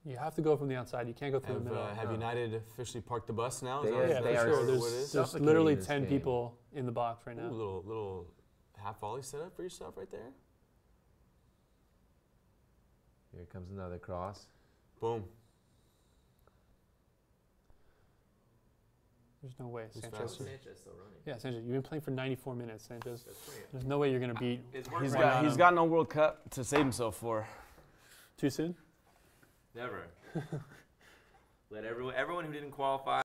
You have to go from the outside. You can't go through the middle. Have United officially parked the bus now? They Is are- that they officially are what it is? There's suffocating literally this 10 game. people in the box right now. Ooh, little half volley set up for yourself right there. Here comes another cross. Boom. There's no way, Who's Sanchez. faster? Sanchez still running. Yeah, Sanchez, you've been playing for 94 minutes, Sanchez. There's no way you're going to beat. He's got no World Cup to save himself for. Too soon? Never. Let everyone who didn't qualify